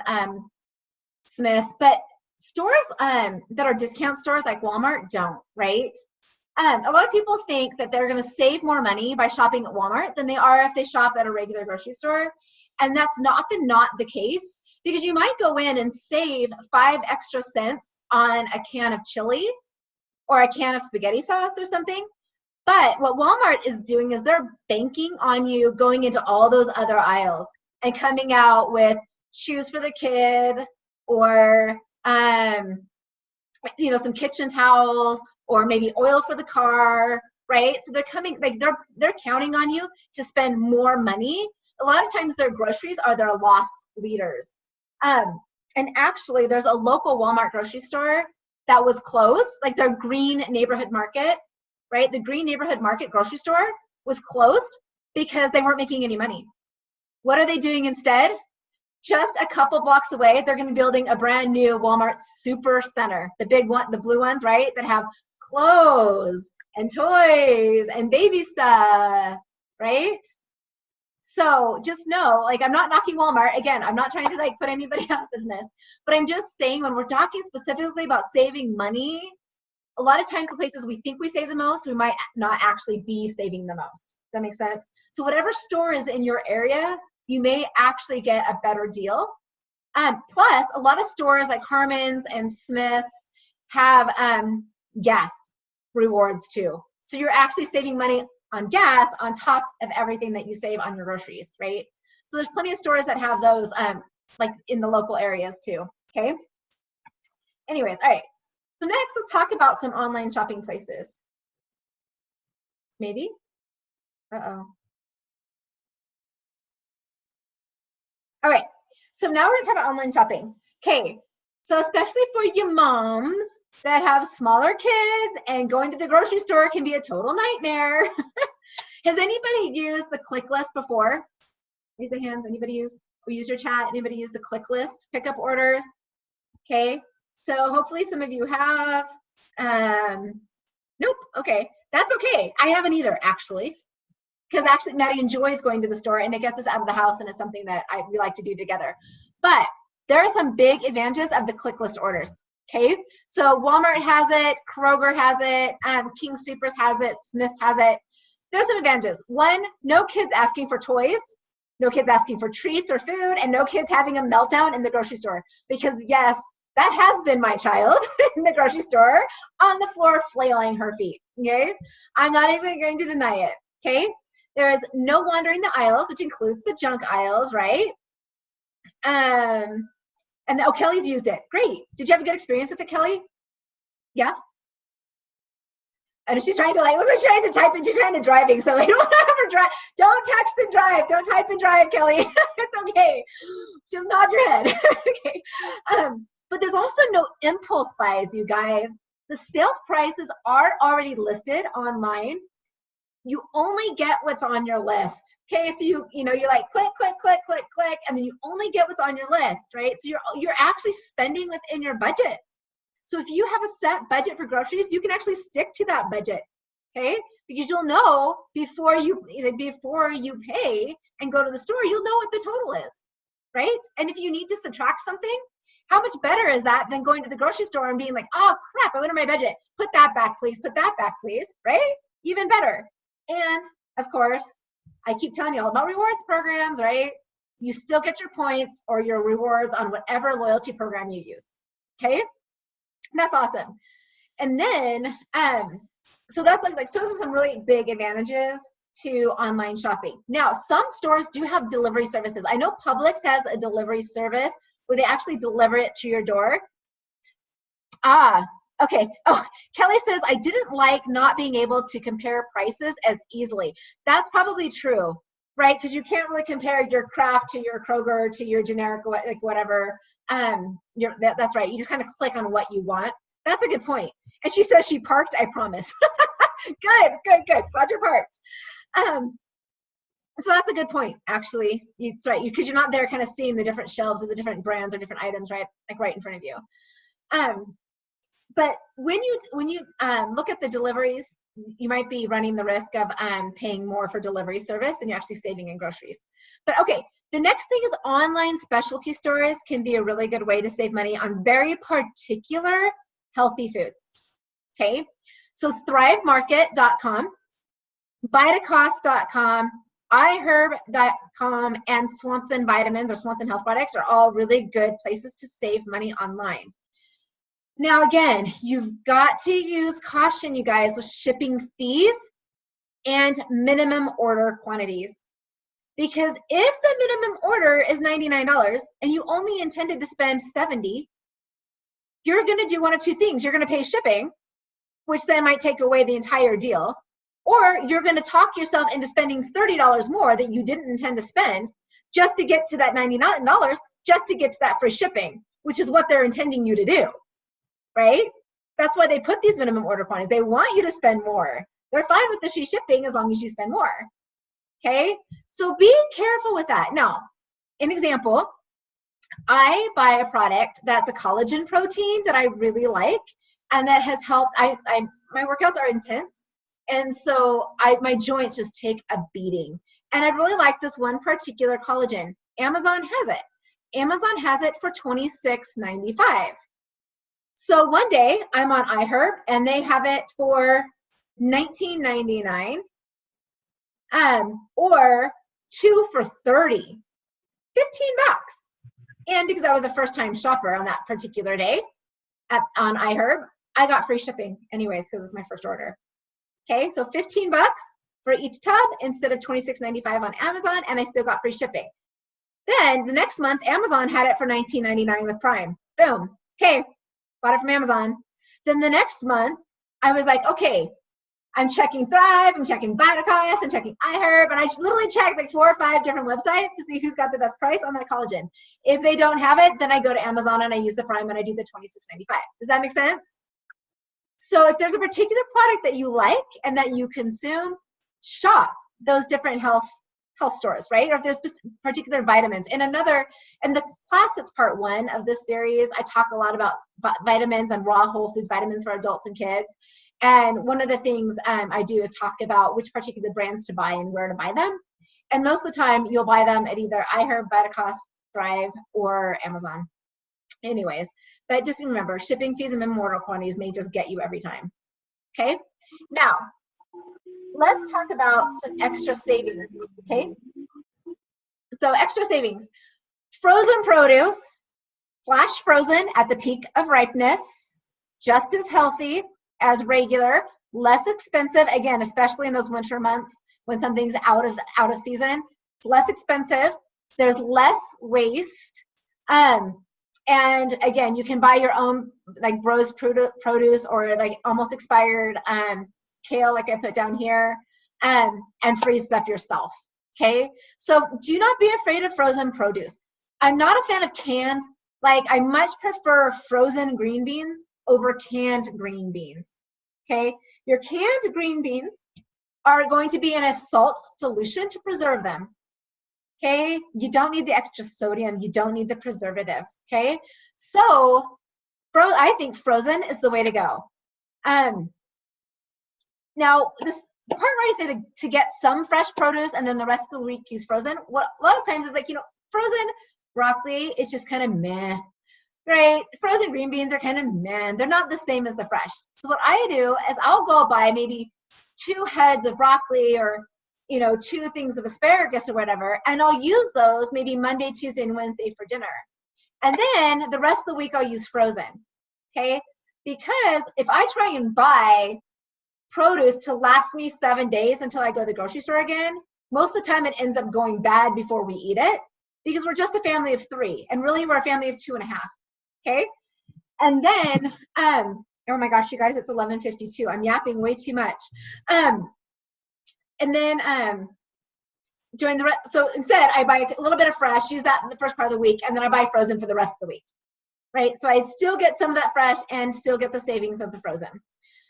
Smith's, but stores that are discount stores like Walmart don't, right? A lot of people think that they're going to save more money by shopping at Walmart than they are if they shop at a regular grocery store. And that's often not the case, because you might go in and save 5 extra cents on a can of chili or a can of spaghetti sauce or something. But what Walmart is doing is they're banking on you going into all those other aisles and coming out with shoes for the kid, or some kitchen towels, or maybe oil for the car, right? So they're coming, like, they're counting on you to spend more money. A lot of times their groceries are their loss leaders. And actually, there's a local Walmart grocery store that was closed, like their Green Neighborhood Market, right? The Green Neighborhood Market grocery store was closed because they weren't making any money. What are they doing instead? Just a couple blocks away, they're going to be building a brand new Walmart super center, the big one, the blue ones, right? That have clothes and toys and baby stuff, right? So just know, like, I'm not knocking Walmart. Again, I'm not trying to like put anybody out of business, but I'm just saying when we're talking specifically about saving money, a lot of times the places we think we save the most, we might not actually be saving the most. Does that make sense? So whatever store is in your area, you may actually get a better deal. Plus, a lot of stores like Harmon's and Smith's have gas rewards too. So you're actually saving money on gas on top of everything that you save on your groceries, right? So there's plenty of stores that have those like in the local areas too, okay? Anyways, all right. So next, let's talk about some online shopping places. Maybe? Uh-oh. All right, so now we're gonna talk about online shopping. Okay, so especially for you moms that have smaller kids and going to the grocery store can be a total nightmare. Has anybody used the click list before? Raise the hands, anybody use your chat? Anybody use the click list pickup orders? Okay, so hopefully some of you have. Nope, okay, that's okay. I haven't either, actually. Because actually Maddie enjoys going to the store and it gets us out of the house and it's something that we like to do together. But there are some big advantages of the click list orders, okay? So Walmart has it, Kroger has it, King Soopers has it, Smith has it. There's some advantages. One, no kids asking for toys, no kids asking for treats or food, and no kids having a meltdown in the grocery store. Because yes, that has been my child in the grocery store on the floor flailing her feet, okay? I'm not even going to deny it, okay? There is no wandering the aisles, which includes the junk aisles, right? And oh, Kelly's used it. Great. Did you have a good experience with it, Kelly? Yeah. And she's trying to looks like she's trying to type and she's trying to driving. So I don't want to have her drive. Don't text and drive. Don't type and drive, Kelly. It's okay. Just nod your head. Okay. But there's also no impulse buys, you guys. The sales prices are already listed online. You only get what's on your list. Okay, so you're like click, click, click, click, click, and then you only get what's on your list, right? So you're actually spending within your budget. So if you have a set budget for groceries, you can actually stick to that budget, okay? Because you'll know before you pay and go to the store, you'll know what the total is, right? And if you need to subtract something, how much better is that than going to the grocery store and being like, oh crap, I went over my budget. Put that back, please. Put that back, please, right? Even better. And of course, I keep telling you all about rewards programs, right? You still get your points or your rewards on whatever loyalty program you use, okay? That's awesome. And then, so that's so those are some really big advantages to online shopping. Now, some stores do have delivery services. I know Publix has a delivery service where they actually deliver it to your door. Okay. Oh, Kelly says, I didn't like not being able to compare prices as easily. That's probably true, right? Because you can't really compare your Kraft to your Kroger to your generic, like whatever. That's right. You just kind of click on what you want. That's a good point. And she says she parked, I promise. Good. Glad you're parked. So that's a good point, actually. It's right, because you're not there kind of seeing the different shelves of the different brands or different items, right? Like right in front of you. But when you look at the deliveries, you might be running the risk of paying more for delivery service than you're actually saving in groceries. But okay, the next thing is online specialty stores can be a really good way to save money on very particular healthy foods. Okay, so thrivemarket.com, vitacost.com, iHerb.com, and Swanson Vitamins or Swanson Health Products are all really good places to save money online. Now, again, you've got to use caution, you guys, with shipping fees and minimum order quantities. Because if the minimum order is $99 and you only intended to spend $70, you're going to do one of two things. You're going to pay shipping, which then might take away the entire deal, or you're going to talk yourself into spending $30 more that you didn't intend to spend just to get to that $99, just to get to that free shipping. which is what they're intending you to do, right? That's why they put these minimum order quantities. They want you to spend more. They're fine with the free shipping as long as you spend more, okay? So be careful with that. Now, an example, I buy a product that's a collagen protein that I really like, and that has helped. My workouts are intense, and so my joints just take a beating. And I really like this one particular collagen. Amazon has it. Amazon has it for $26.95. So one day I'm on iHerb and they have it for $19.99, or 2 for $30, $15. And because I was a first-time shopper on that particular day on iHerb, I got free shipping anyways because it's my first order. Okay, so $15 for each tub instead of $26.95 on Amazon, and I still got free shipping. Then the next month, Amazon had it for $19.99 with Prime. Boom. Okay, bought it from Amazon. Then the next month, I was like, okay, I'm checking Thrive, I'm checking Vitacost, I'm checking iHerb, and I literally checked like 4 or 5 different websites to see who's got the best price on my collagen. If they don't have it, then I go to Amazon and I use the Prime and I do the $26.95. Does that make sense? So if there's a particular product that you like and that you consume, shop those different health stores, right? Or if there's particular vitamins. In the class that's part 1 of this series, I talk a lot about vitamins and raw whole foods vitamins for adults and kids. And one of the things I do is talk about which particular brands to buy and where to buy them. And most of the time, you'll buy them at either iHerb, Vitacost, Thrive, or Amazon. Anyways, but just remember, shipping fees and minimum order quantities may just get you every time. Okay? Now, let's talk about some extra savings, okay? So extra savings. Frozen produce, flash frozen at the peak of ripeness, just as healthy as regular, less expensive, again, especially in those winter months when something's out of season. It's less expensive. There's less waste. And again, you can buy your own like Bros produce or like almost expired kale, like I put down here, and freeze stuff yourself. Okay, so do not be afraid of frozen produce. I'm not a fan of canned. Like, I much prefer frozen green beans over canned green beans. Okay, your canned green beans are going to be in a salt solution to preserve them. Okay, you don't need the extra sodium, you don't need the preservatives. Okay, so I think frozen is the way to go. Now, this part where I say to get some fresh produce and then the rest of the week use frozen, what a lot of times is like, frozen broccoli is just kind of meh, right? Frozen green beans are kind of meh. They're not the same as the fresh. So what I do is I'll go buy maybe 2 heads of broccoli or 2 things of asparagus or whatever, and I'll use those maybe Monday, Tuesday, and Wednesday for dinner. And then the rest of the week I'll use frozen, okay? Because if I try and buy produce to last me 7 days until I go to the grocery store again, most of the time it ends up going bad before we eat it because we're just a family of 3, and really we're a family of 2.5, okay? And then, oh my gosh, you guys, it's 11:52. I'm yapping way too much. And then during the rest, so instead I buy a little bit of fresh, use that in the first part of the week, and then I buy frozen for the rest of the week, right? So I still get some of that fresh and still get the savings of the frozen,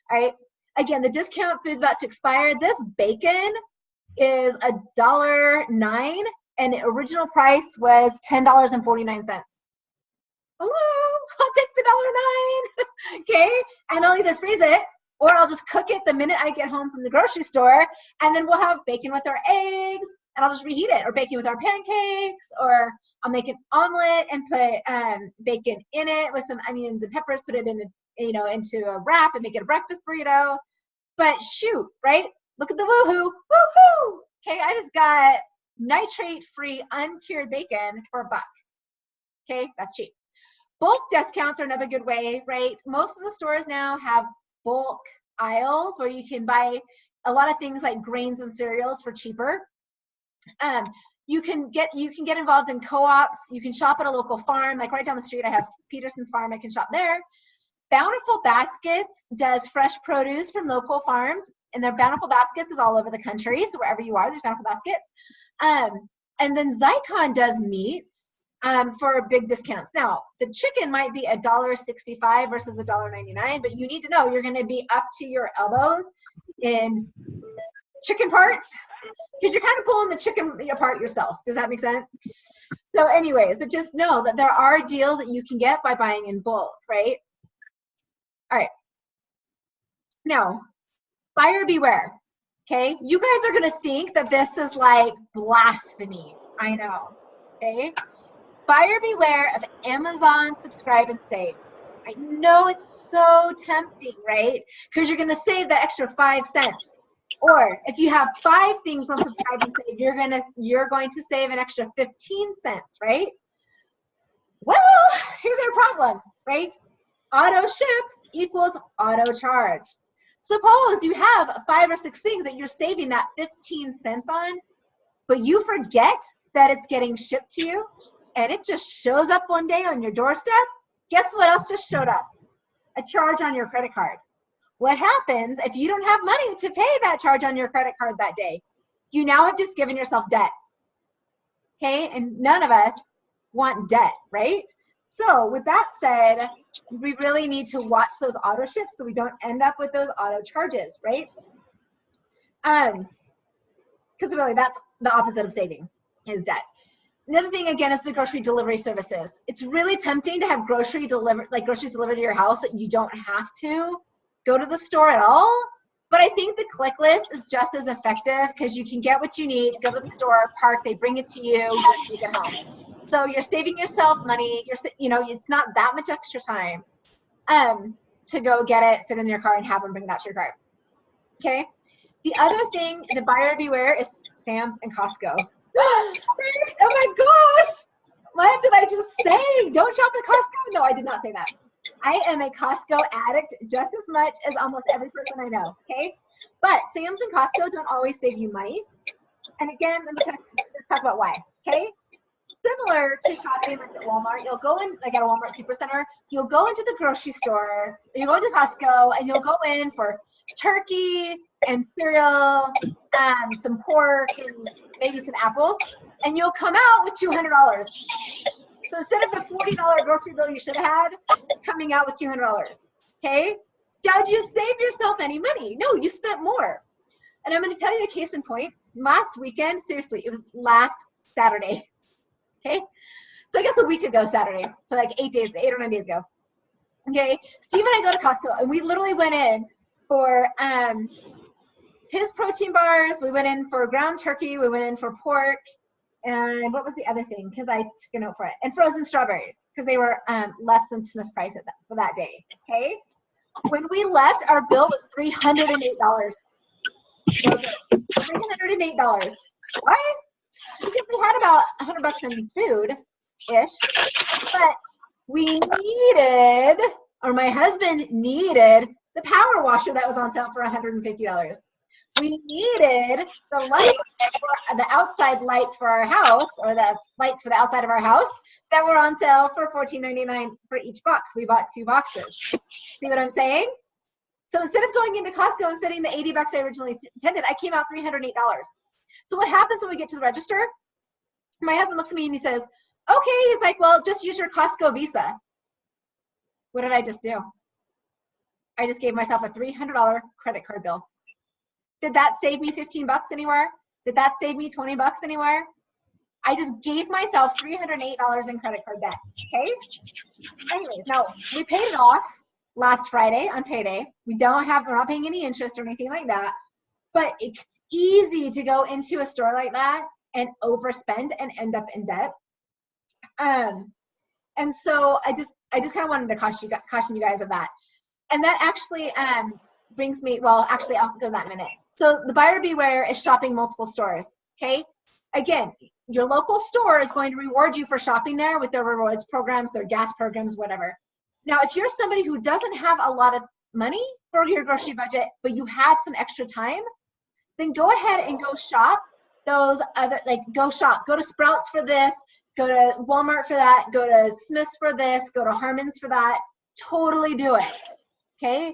all right? Again, the discount food's about to expire. This bacon is $1.09, and the original price was $10.49. Hello, I'll take the $1.09, okay? And I'll either freeze it or I'll just cook it the minute I get home from the grocery store, and then we'll have bacon with our eggs, and I'll just reheat it, or bacon with our pancakes, or I'll make an omelet and put bacon in it with some onions and peppers, put it in into a wrap and make it a breakfast burrito. But shoot, right? Look at the woohoo, woohoo! Okay, I just got nitrate-free uncured bacon for $1. Okay, that's cheap. Bulk discounts are another good way, right? Most of the stores now have bulk aisles where you can buy a lot of things like grains and cereals for cheaper. You can get involved in co-ops. You can shop at a local farm. Like right down the street, I have Peterson's Farm. I can shop there. Bountiful Baskets does fresh produce from local farms, and their Bountiful Baskets is all over the country. So wherever you are, there's Bountiful Baskets. And then Zycon does meats. for big discounts. Now, the chicken might be $1.65 versus $1.99, but you need to know you're going to be up to your elbows in chicken parts because you're kind of pulling the chicken apart yourself. Does that make sense? So anyways, but just know that there are deals that you can get by buying in bulk, right? All right. Now, buyer beware. Okay, you guys are gonna think that this is like blasphemy. I know. Okay, buyer beware of Amazon subscribe and save. I know it's so tempting, right? Because you're gonna save that extra 5 cents. Or if you have 5 things on subscribe and save, you're going to save an extra 15 cents, right? Well, here's our problem, right? Auto ship equals auto charge. Suppose you have 5 or 6 things that you're saving that 15 cents on, but you forget that it's getting shipped to you and it just shows up one day on your doorstep. Guess what else just showed up? A charge on your credit card. What happens if you don't have money to pay that charge on your credit card that day? You now have just given yourself debt. Okay, and none of us want debt, right? So with that said, we really need to watch those auto ships so we don't end up with those auto charges, right? Because really that's the opposite of saving is debt. Another thing again is the grocery delivery services. It's really tempting to have groceries delivered to your house that you don't have to go to the store at all. But I think the click list is just as effective because you can get what you need, go to the store, park, they bring it to you, just take it home. So you're saving yourself money. It's not that much extra time to go get it, sit in your car, and have them bring it out to your car. Okay. The other thing, the buyer beware, is Sam's and Costco. Oh my gosh! What did I just say? Don't shop at Costco? No, I did not say that. I am a Costco addict just as much as almost every person I know. Okay. But Sam's and Costco don't always save you money. And again, let's talk about why. Okay. Similar to shopping like at Walmart, you'll go in, like at a Walmart Supercenter, you'll go into the grocery store, you go into Costco, and you'll go in for turkey and cereal, some pork, and maybe some apples, and you'll come out with $200. So instead of the $40 grocery bill you should have had, coming out with $200. Okay? Did you save yourself any money? No, you spent more. And I'm going to tell you a case in point. Last weekend, seriously, it was last Saturday. Okay, so I guess a week ago Saturday, so like 8 or 9 days ago. Okay, Steve and I go to Costco, and we literally went in for his protein bars. We went in for ground turkey. We went in for pork, and what was the other thing? Because I took a note for it. And frozen strawberries because they were less than Smith's price for that day. Okay, when we left, our bill was $308. $308. Why? Because we had about $100 in food-ish, but we needed, or my husband needed, the power washer that was on sale for $150. We needed the lights, the outside lights for our house, or the lights for the outside of our house that were on sale for $14.99 for each box. We bought 2 boxes. See what I'm saying? So instead of going into Costco and spending the $80 I originally intended, I came out $308. So what happens when we get to the register? My husband looks at me and he says, okay, he's like, well, just use your Costco Visa. What did I just do? I just gave myself a $300 credit card bill. Did that save me $15 anywhere? Did that save me $20 anywhere? I just gave myself $308 in credit card debt, okay? Anyways, now we paid it off last Friday on payday. We're not paying any interest or anything like that. But it's easy to go into a store like that and overspend and end up in debt. And so I just kind of wanted to caution you guys of that. And that actually brings me, well, actually I'll go to that in a minute. So the buyer beware is shopping multiple stores, okay? Again, your local store is going to reward you for shopping there with their rewards programs, their gas programs, whatever. Now, if you're somebody who doesn't have a lot of money for your grocery budget, but you have some extra time, then go ahead and go shop those other, go to Sprouts for this, go to Walmart for that, go to Smith's for this, go to Harmon's for that. Totally do it, okay?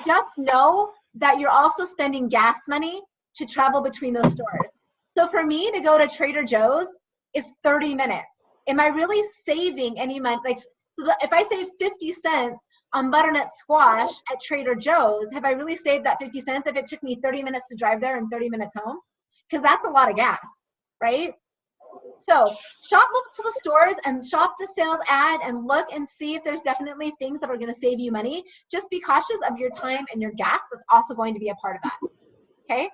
Just know that you're also spending gas money to travel between those stores. So for me to go to Trader Joe's is 30 minutes. Am I really saving any money? Like, if I save 50 cents on butternut squash at Trader Joe's, have I really saved that 50 cents if it took me 30 minutes to drive there and 30 minutes home? Because that's a lot of gas, right? So shop multiple stores and shop the sales ad and look and see if there's definitely things that are going to save you money. Just be cautious of your time and your gas. That's also going to be a part of that. Okay.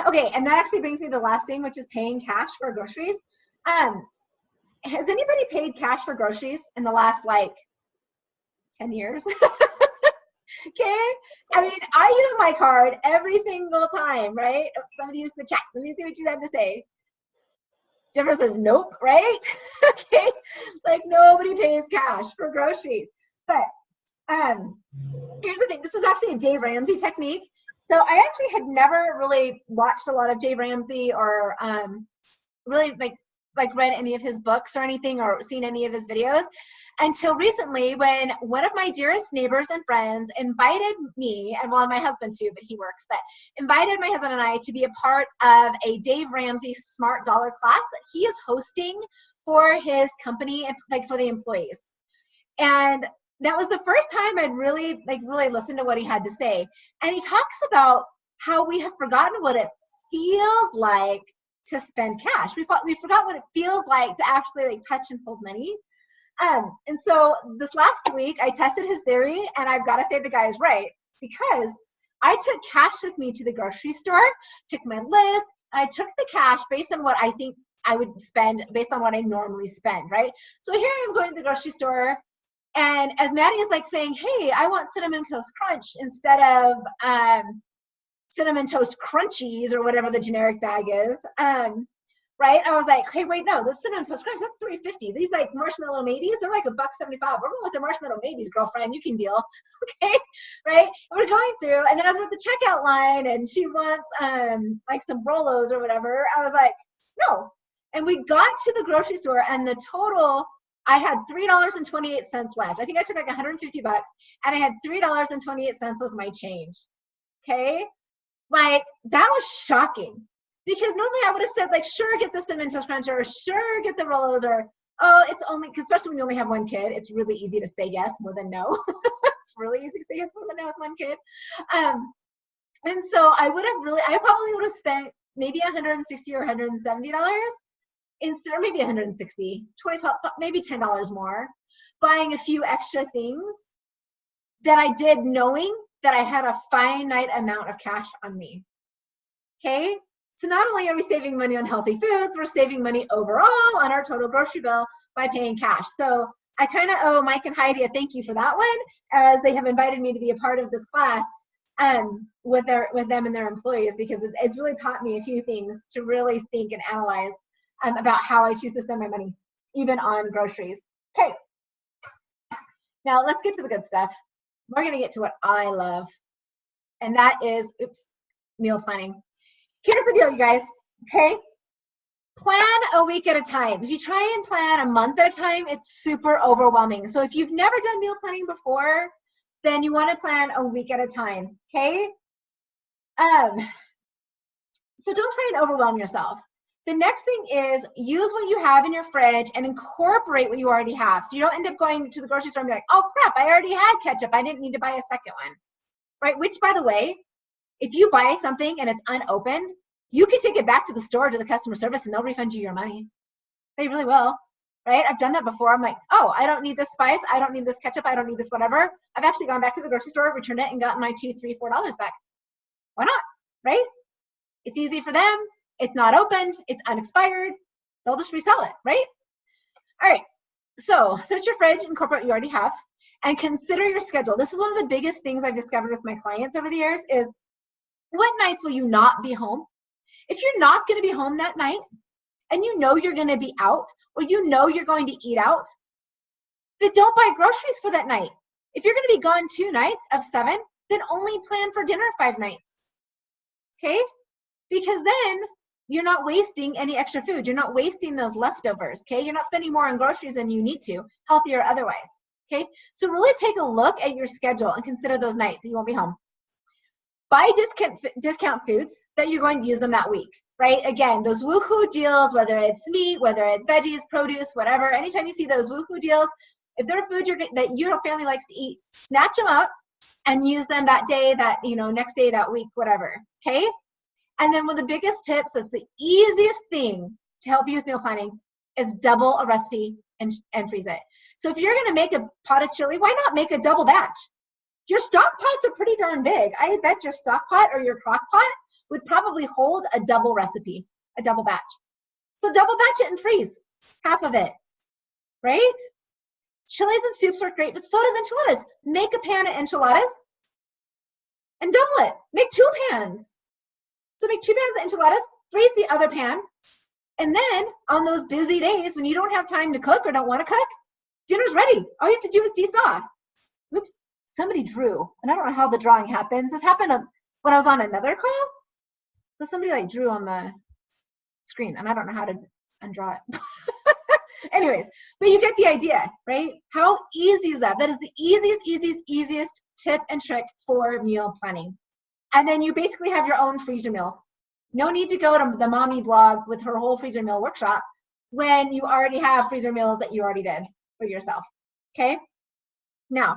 Okay, and that actually brings me to the last thing, which is paying cash for groceries. Has anybody paid cash for groceries in the last like 10 years? Okay. I mean, I use my card every single time, right? Oh, somebody used the chat. Let me see what you had to say. Jennifer says, nope, right? Okay. Like nobody pays cash for groceries. But here's the thing. This is actually a Dave Ramsey technique. So I actually had never really watched a lot of Dave Ramsey or really like read any of his books or anything or seen any of his videos until recently when one of my dearest neighbors and friends invited me, and well, my husband too, but he works, but invited my husband and I to be a part of a Dave Ramsey Smart Dollar class that he is hosting for his company and like for the employees. And that was the first time I'd really listened to what he had to say. And he talks about how we have forgotten what it feels like to spend cash. We forgot what it feels like to actually like touch and hold money. And so this last week I tested his theory, and I've got to say the guy is right, because I took cash with me to the grocery store, took my list, I took the cash based on what I think I would spend based on what I normally spend, right? So here I'm going to the grocery store, and as Maddie is like saying, hey, I want Cinnamon Toast Crunch instead of Cinnamon Toast Crunchies or whatever the generic bag is, right? I was like, hey, wait, no, the Cinnamon Toast Crunch, that's $3.50. These like marshmallow mateys, they're like $1.75. We're going with the marshmallow mateys, girlfriend. You can deal, okay, right? And we're going through, and then I was at the checkout line, and she wants like some Rolos or whatever. I was like, no. And we got to the grocery store, and the total, I had $3.28 left. I think I took like 150 bucks, and I had $3.28 was my change, okay? Like, that was shocking, because normally I would have said, like, sure, get the Cinnamon Toast Crunch, or sure, get the Rolos, or, oh, it's only, because especially when you only have one kid, it's really easy to say yes more than no. It's really easy to say yes more than no with one kid. And so I probably would have spent maybe $160 or $170 instead, or maybe $160, maybe $10 more, buying a few extra things that I did knowing that I had a finite amount of cash on me, okay? So not only are we saving money on healthy foods, we're saving money overall on our total grocery bill by paying cash. So I kind of owe Mike and Heidi a thank you for that one, as they have invited me to be a part of this class with them and their employees, because it's really taught me a few things to really think and analyze about how I choose to spend my money, even on groceries. Okay, now let's get to the good stuff. We're gonna get to what I love, and that is, meal planning. Here's the deal, you guys, okay? Plan a week at a time. If you try and plan a month at a time, it's super overwhelming. So if you've never done meal planning before, then you wanna plan a week at a time, okay? So don't try and overwhelm yourself. The next thing is use what you have in your fridge and incorporate what you already have. So you don't end up going to the grocery store and be like, oh crap, I already had ketchup. I didn't need to buy a second one, right? Which, by the way, if you buy something and it's unopened, you can take it back to the store, to the customer service, and they'll refund you your money. They really will, right? I've done that before. I'm like, oh, I don't need this spice. I don't need this ketchup. I don't need this whatever. I've actually gone back to the grocery store, returned it, and gotten my $2, $3, $4 back. Why not, right? It's easy for them. It's not opened, it's unexpired, they'll just resell it, right? All right, so search your fridge, incorporate what you already have, and consider your schedule. This is one of the biggest things I've discovered with my clients over the years is, what nights will you not be home? If you're not gonna be home that night, and you know you're gonna be out, or you know you're going to eat out, then don't buy groceries for that night. If you're gonna be gone 2 nights of 7, then only plan for dinner 5 nights, okay? Because then you're not wasting any extra food. You're not wasting those leftovers, okay? You're not spending more on groceries than you need to, healthy or otherwise, okay? So really take a look at your schedule and consider those nights that you won't be home. Buy discount foods that you're going to use them that week, right? Again, those woohoo deals, whether it's meat, whether it's veggies, produce, whatever, anytime you see those woohoo deals, if they're food that your family likes to eat, snatch them up and use them that day, that, next day, that week, whatever, okay? And then one of the biggest tips, that's the easiest thing to help you with meal planning, is double a recipe and freeze it. So if you're gonna make a pot of chili, why not make a double batch? Your stock pots are pretty darn big. I bet your stock pot or your crock pot would probably hold a double recipe, a double batch. So double batch it and freeze half of it, right? Chilies and soups work great, but so does enchiladas. Make a pan of enchiladas and double it. Make 2 pans. So make 2 pans of enchiladas, freeze the other pan, and then on those busy days when you don't have time to cook or don't want to cook, dinner's ready. All you have to do is de-thaw. Oops, somebody drew, and I don't know how the drawing happens. This happened when I was on another call. So somebody drew on the screen, and I don't know how to undraw it. Anyways, but you get the idea, right? How easy is that? That is the easiest tip and trick for meal planning. And then you basically have your own freezer meals. No need to go to the mommy blog with her whole freezer meal workshop when you already have freezer meals that you already did for yourself, okay? Now,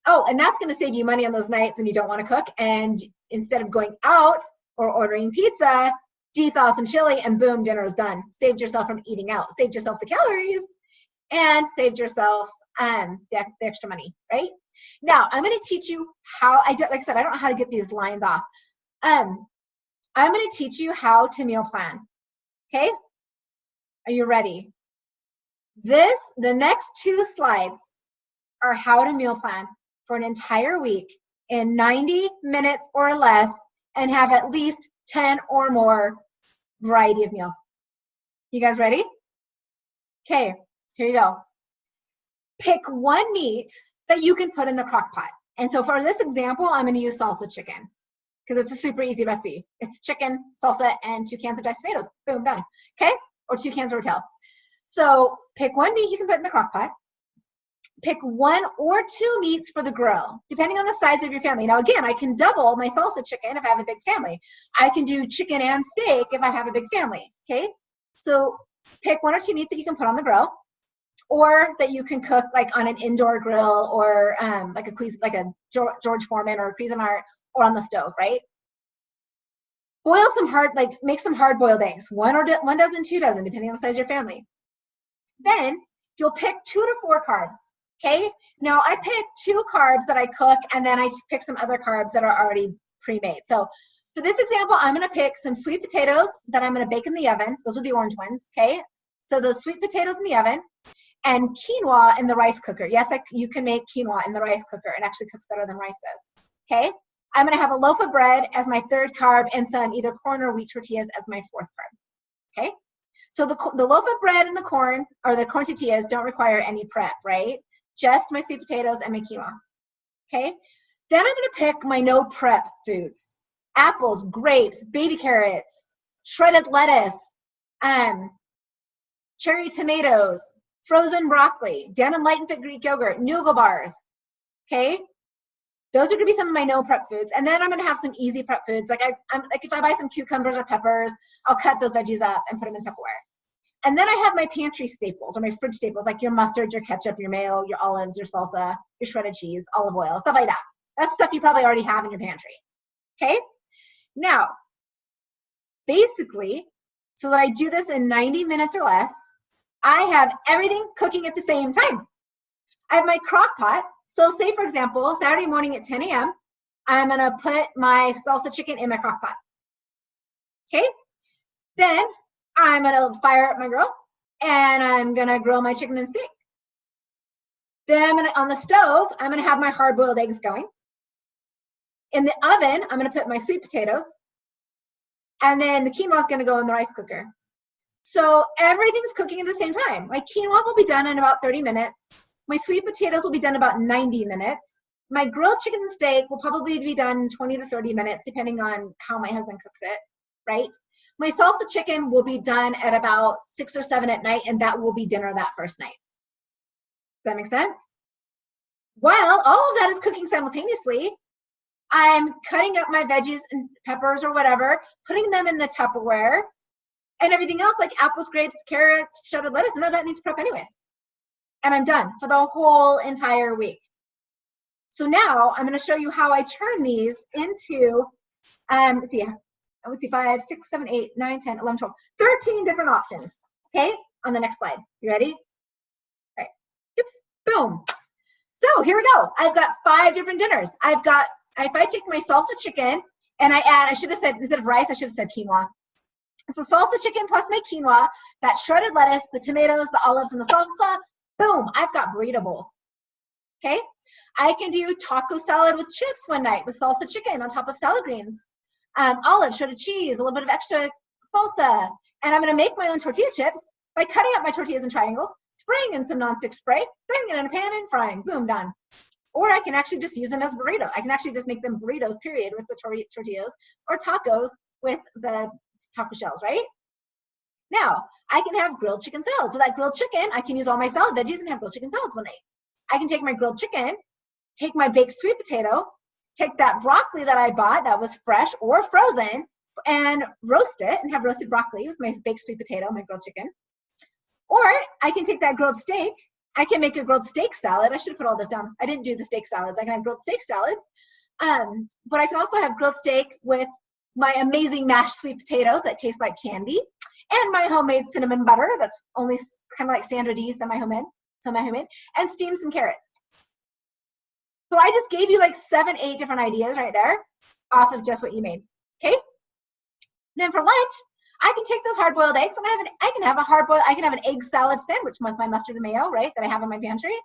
and that's gonna save you money on those nights when you don't wanna cook, and instead of going out or ordering pizza, de-thaw some chili and boom, dinner is done. Saved yourself from eating out, saved yourself the calories, and saved yourself the extra money, right? Now, I'm gonna teach you how, like I said, I don't know how to get these lines off. I'm gonna teach you how to meal plan, okay? Are you ready? The next 2 slides are how to meal plan for an entire week in 90 minutes or less and have at least 10 or more variety of meals. You guys ready? Okay, here you go. Pick one meat that you can put in the crock pot. And so for this example, I'm gonna use salsa chicken because it's a super easy recipe. It's chicken, salsa, and 2 cans of diced tomatoes. Boom, done, okay? Or 2 cans of rotel. So pick one meat you can put in the crock pot. Pick 1 or 2 meats for the grill, depending on the size of your family. Now, again, I can double my salsa chicken if I have a big family. I can do chicken and steak if I have a big family, okay? So pick 1 or 2 meats that you can put on the grill, or that you can cook on an indoor grill, or like a George Foreman or a Cuisinart, or on the stove, right? Boil some make some hard-boiled eggs, 1 dozen, 2 dozen, depending on the size of your family. Then you'll pick 2 to 4 carbs. Okay, now I pick 2 carbs that I cook, and then I pick some other carbs that are already pre-made. So for this example, I'm gonna pick some sweet potatoes that I'm gonna bake in the oven. Those are the orange ones, okay? So the sweet potatoes in the oven, and quinoa in the rice cooker. Yes, you can make quinoa in the rice cooker. It actually cooks better than rice does, okay? I'm gonna have a loaf of bread as my 3rd carb, and some either corn or wheat tortillas as my 4th carb, okay? So the loaf of bread and the corn, or the corn tortillas, don't require any prep, right? Just my sweet potatoes and my quinoa, okay? Then I'm gonna pick my no prep foods. Apples, grapes, baby carrots, shredded lettuce, cherry tomatoes, frozen broccoli, Dannon Light and Fit Greek yogurt, nougat bars, okay? Those are gonna be some of my no prep foods. And then I'm gonna have some easy prep foods. Like if I buy some cucumbers or peppers, I'll cut those veggies up and put them in Tupperware. And then I have my pantry staples, or my fridge staples, like your mustard, your ketchup, your mayo, your olives, your salsa, your shredded cheese, olive oil, stuff like that. That's stuff you probably already have in your pantry, okay? Now, basically, so that I do this in 90 minutes or less, I have everything cooking at the same time. I have my crock pot. So say, for example, Saturday morning at 10 a.m., I'm gonna put my salsa chicken in my crock pot, okay? Then I'm gonna fire up my grill, and I'm gonna grill my chicken and steak. Then on the stove, I'm gonna have my hard-boiled eggs going. In the oven, I'm gonna put my sweet potatoes, and then the quinoa is gonna go in the rice cooker. So everything's cooking at the same time. My quinoa will be done in about 30 minutes. My sweet potatoes will be done about 90 minutes. My grilled chicken and steak will probably be done 20 to 30 minutes, depending on how my husband cooks it, right? My salsa chicken will be done at about 6 or 7 at night, and that will be dinner that first night. Does that make sense? While all of that is cooking simultaneously, I'm cutting up my veggies and peppers or whatever, putting them in the Tupperware, and everything else like apples, grapes, carrots, shredded lettuce, none of that needs prep anyways. And I'm done for the whole entire week. So now I'm going to show you how I turn these into, let's see, 5, 6, 7, 8, 9, 10, 11, 12, 13 different options. Okay, on the next slide. You ready? All right. Oops. Boom. So here we go. I've got 5 different dinners. I've got, if I take my salsa chicken and I add, I should have said, instead of rice, I should have said quinoa. So salsa chicken plus my quinoa, that shredded lettuce, the tomatoes, the olives, and the salsa, boom, I've got burrito bowls. Okay? I can do taco salad with chips one night with salsa chicken on top of salad greens. Olives, shredded cheese, a little bit of extra salsa. And I'm going to make my own tortilla chips by cutting up my tortillas in triangles, spraying in some nonstick spray, throwing it in a pan and frying. Boom, done. Or I can actually just use them as burrito. I can actually just make them burritos, period, with the tortillas, or tacos with the taco shells, right? Now, I can have grilled chicken salad. So that grilled chicken, I can use all my salad veggies and have grilled chicken salads one night. I can take my grilled chicken, take my baked sweet potato, take that broccoli that I bought that was fresh or frozen, and roast it and have roasted broccoli with my baked sweet potato, my grilled chicken. Or I can take that grilled steak. I can make a grilled steak salad. I should have put all this down. I didn't do the steak salads. I can have grilled steak salads. But I can also have grilled steak with my amazing mashed sweet potatoes that taste like candy, and my homemade cinnamon butter that's only kind of like Sandra D's semi-homemade, and steam some carrots. So I just gave you like 7, 8 different ideas right there off of just what you made, okay? Then for lunch, I can take those hard-boiled eggs and I can have an egg salad sandwich with my mustard and mayo, right, that I have in my pantry.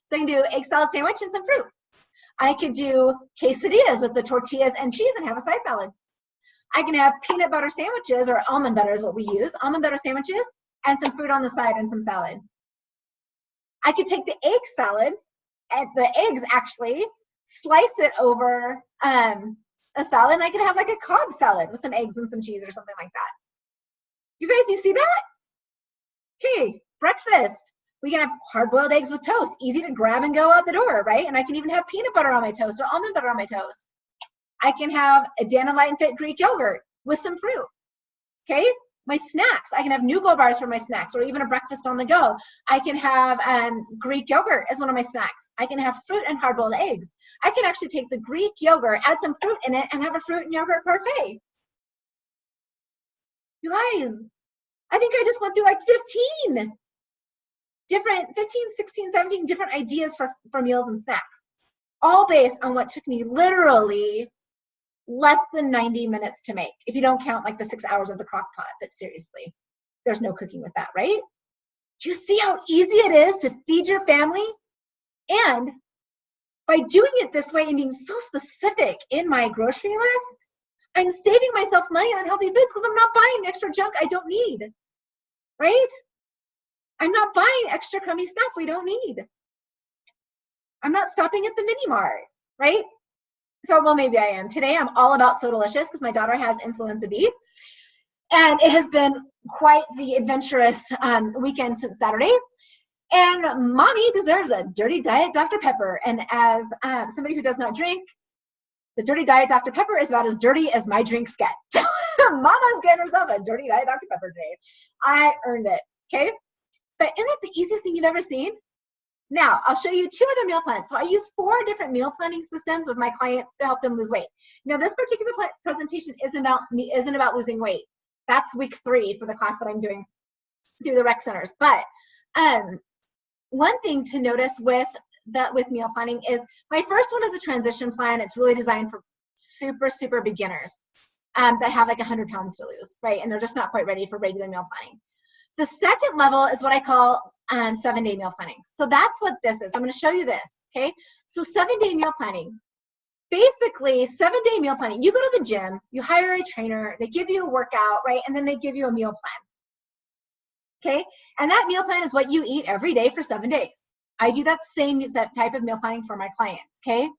So I can do egg salad sandwich and some fruit. I could do quesadillas with the tortillas and cheese and have a side salad. I can have peanut butter sandwiches, or almond butter is what we use, almond butter sandwiches and some fruit on the side and some salad. I could take the egg salad, and the eggs actually, slice it over a salad, and I could have like a Cobb salad with some eggs and some cheese or something like that. You guys, you see that? Okay, breakfast. We can have hard-boiled eggs with toast, easy to grab and go out the door, right? And I can even have peanut butter on my toast or almond butter on my toast. I can have a Dannon Light and Fit Greek yogurt with some fruit, okay? My snacks, I can have nougat bars for my snacks, or even a breakfast on the go. I can have Greek yogurt as one of my snacks. I can have fruit and hard-boiled eggs. I can actually take the Greek yogurt, add some fruit in it, and have a fruit and yogurt parfait. You guys, I think I just went through like 15, 16, 17 different ideas for meals and snacks, all based on what took me literally less than 90 minutes to make, if you don't count like the 6 hours of the crock pot. But seriously, there's no cooking with that, right? Do you see how easy it is to feed your family? And by doing it this way and being so specific in my grocery list, I'm saving myself money on healthy foods because I'm not buying extra junk I don't need, right? I'm not buying extra crummy stuff we don't need. I'm not stopping at the mini mart, right? So, well, maybe I am. Today, I'm all about So Delicious because my daughter has influenza B. And it has been quite the adventurous weekend since Saturday. And mommy deserves a dirty diet Dr. Pepper. And as somebody who does not drink, the dirty diet Dr. Pepper is about as dirty as my drinks get. Mama's getting herself a dirty diet Dr. Pepper today. I earned it, okay? But isn't that the easiest thing you've ever seen? Now, I'll show you 2 other meal plans. So I use 4 different meal planning systems with my clients to help them lose weight. Now, this particular presentation isn't about losing weight. That's week 3 for the class that I'm doing through the rec centers. But one thing to notice with meal planning is my first one is a transition plan. It's really designed for super, super beginners that have like 100 pounds to lose, right? And they're just not quite ready for regular meal planning. The second level is what I call 7-day meal planning. So that's what this is. I'm going to show you this, okay? So 7-day meal planning. Basically, 7-day meal planning. You go to the gym, you hire a trainer, they give you a workout, right? And then they give you a meal plan, okay? And that meal plan is what you eat every day for 7 days. I do that same type of meal planning for my clients, okay?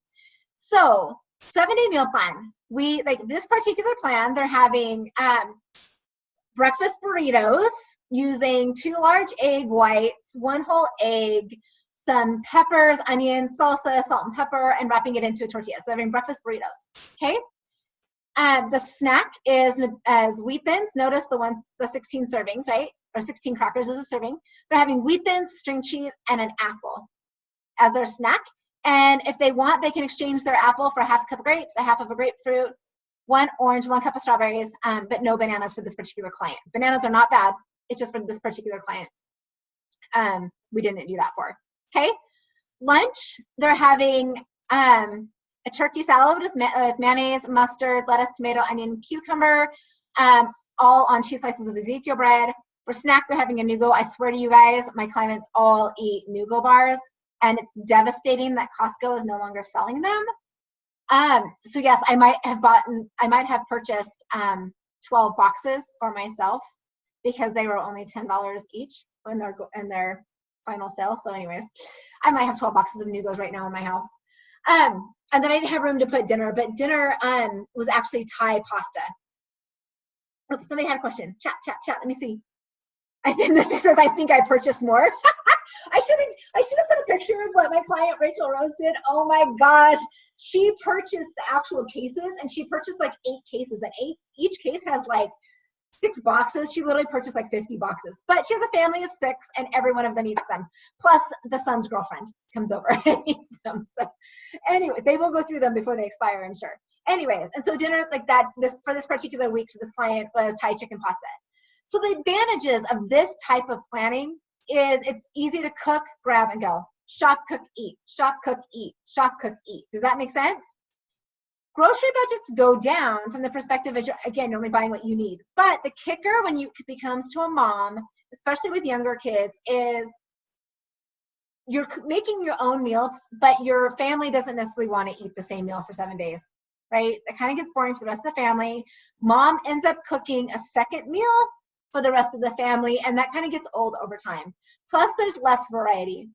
So 7-day meal plan. We, like this particular plan, they're having breakfast burritos using 2 large egg whites, 1 whole egg, some peppers, onions, salsa, salt and pepper, and wrapping it into a tortilla. So they're having breakfast burritos, okay? The snack is as wheat thins. Notice the 16 servings, right? Or 16 crackers is a serving. They're having wheat thins, string cheese, and an apple as their snack. And if they want, they can exchange their apple for a half a cup of grapes, a half of a grapefruit, 1 orange, 1 cup of strawberries, but no bananas for this particular client. Bananas are not bad. It's just for this particular client. We didn't do that for. Okay. Lunch, they're having a turkey salad with mayonnaise, mustard, lettuce, tomato, onion, cucumber, all on 2 slices of Ezekiel bread. For snack, they're having a Nugo. I swear to you guys, my clients all eat Nugo bars, and it's devastating that Costco is no longer selling them. So yes, I might have purchased 12 boxes for myself because they were only $10 each when they're in their final sale. So anyways, I might have 12 boxes of Nugos right now in my house. And then I didn't have room to put dinner, but dinner was actually Thai pasta. Oops, somebody had a question. Chat. Let me see. I think this says, I think I purchased more. I should have put a picture of what my client Rachel Rose did. Oh my gosh. She purchased the actual cases, and she purchased like 8 cases, and each case has like 6 boxes. She literally purchased like 50 boxes, but she has a family of 6 and every one of them eats them. Plus the son's girlfriend comes over and eats them. So anyway, they will go through them before they expire, I'm sure. Anyways, and so dinner like that, for this particular week for this client was Thai chicken pasta. So the advantages of this type of planning is it's easy to cook, grab and go. Shop, cook, eat. Shop, cook, eat. Shop, cook, eat. Does that make sense? Grocery budgets go down from the perspective of, again, you're only buying what you need. But the kicker when it becomes to a mom, especially with younger kids, is you're making your own meals, but your family doesn't necessarily want to eat the same meal for 7 days, right? It kind of gets boring for the rest of the family. Mom ends up cooking a second meal for the rest of the family, and that kind of gets old over time. Plus, there's less variety,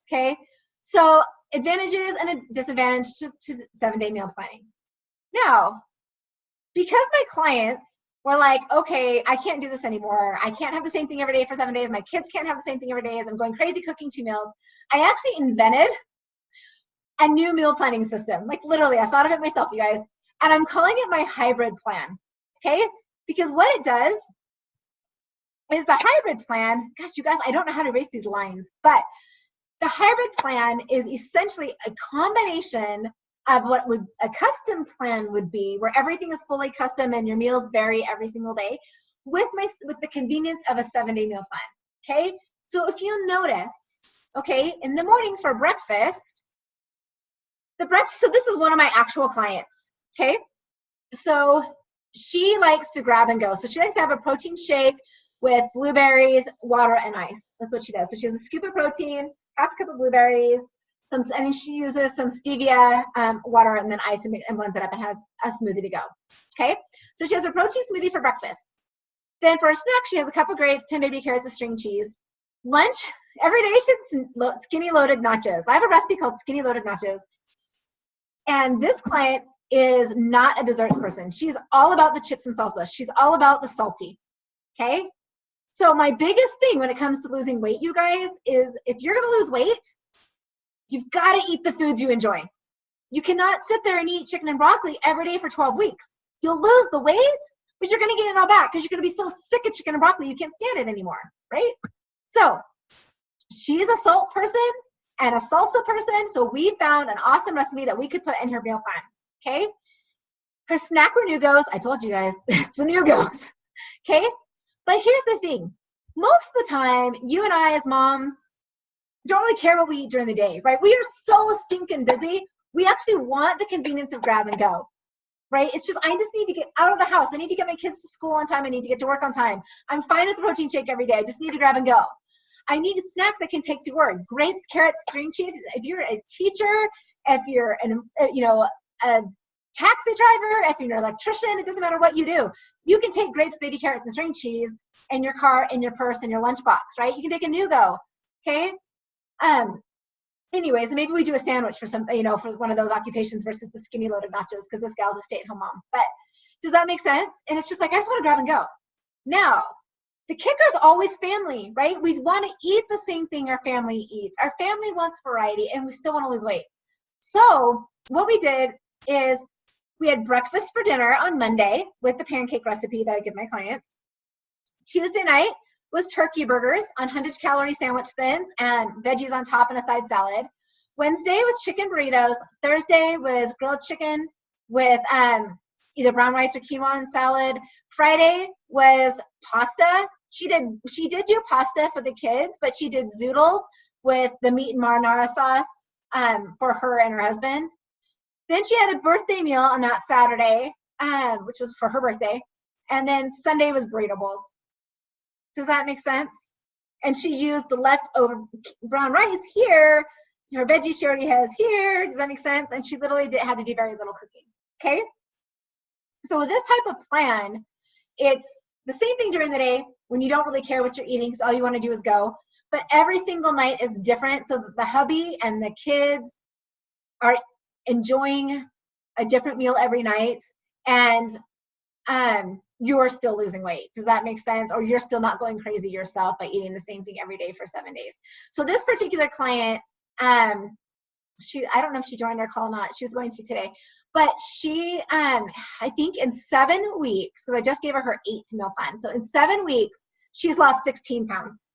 okay? So advantages and a disadvantage to 7-day meal planning. Now, because my clients were like, okay, I can't do this anymore. I can't have the same thing every day for 7 days. My kids can't have the same thing every day. I'm going crazy cooking 2 meals. I actually invented a new meal planning system. Like literally, I thought of it myself, you guys. And I'm calling it my hybrid plan, okay? Because what it does is the hybrid plan, gosh, you guys, I don't know how to erase these lines, but the hybrid plan is essentially a combination of what would a custom plan would be, where everything is fully custom and your meals vary every single day, with the convenience of a 7-day meal plan. Okay, so if you notice, okay, in the morning for breakfast, so this is one of my actual clients. Okay, so she likes to grab and go. So she likes to have a protein shake with blueberries, water, and ice. That's what she does. So she has a scoop of protein, half a cup of blueberries, and then she uses some stevia, water, and then ice, and blends it up and has a smoothie to go. Okay, so she has a protein smoothie for breakfast. Then for a snack, she has a cup of grapes, 10 baby carrots, a string cheese. Lunch, every day she's skinny loaded nachos. I have a recipe called skinny loaded nachos. And this client is not a desserts person. She's all about the chips and salsa. She's all about the salty. Okay, so my biggest thing when it comes to losing weight, you guys, is if you're gonna lose weight, you've got to eat the foods you enjoy. You cannot sit there and eat chicken and broccoli every day for 12 weeks. You'll lose the weight, but you're going to gain it all back because you're going to be so sick of chicken and broccoli you can't stand it anymore, right? So she's a salt person and a salsa person, so we found an awesome recipe that we could put in her meal plan, okay? Her snack were Nugos. I told you guys, it's the Nugos, okay? But here's the thing. Most of the time, you and I as moms don't really care what we eat during the day, right? We are so stinking busy. We actually want the convenience of grab and go, right? It's just, I just need to get out of the house. I need to get my kids to school on time. I need to get to work on time. I'm fine with the protein shake every day. I just need to grab and go. I need snacks I can take to work. Grapes, carrots, string cheese. If you're a teacher, if you're a taxi driver, if you're an electrician, it doesn't matter what you do. You can take grapes, baby carrots, and string cheese in your car, in your purse, in your lunchbox, right? You can take a Nugo, okay? Anyways, maybe we do a sandwich for some, for one of those occupations versus the skinny loaded nachos because this gal's a stay-at-home mom. But does that make sense? And it's just like, I just want to grab and go. Now, the kicker's always family, right? We want to eat the same thing our family eats. Our family wants variety, and we still want to lose weight. So what we did is we had breakfast for dinner on Monday with the pancake recipe that I give my clients. Tuesday night was turkey burgers on 100-calorie sandwich thins and veggies on top and a side salad. Wednesday was chicken burritos. Thursday was grilled chicken with either brown rice or quinoa and salad. Friday was pasta. She did do pasta for the kids, but she did zoodles with the meat and marinara sauce for her and her husband. Then she had a birthday meal on that Saturday, which was for her birthday. And then Sunday was burrito bowls. Does that make sense? And she used the leftover brown rice here. Her veggies she already has here. Does that make sense? And she literally had to do very little cooking. Okay? So with this type of plan, it's the same thing during the day when you don't really care what you're eating, so all you want to do is go. But every single night is different, so that the hubby and the kids are enjoying a different meal every night, and you're still losing weight. Does that make sense? Or you're still not going crazy yourself by eating the same thing every day for 7 days. So this particular client, I don't know if she joined our call or not. She was going to today. But she, I think in 7 weeks, because I just gave her 8th meal plan. So in 7 weeks, she's lost 16 pounds.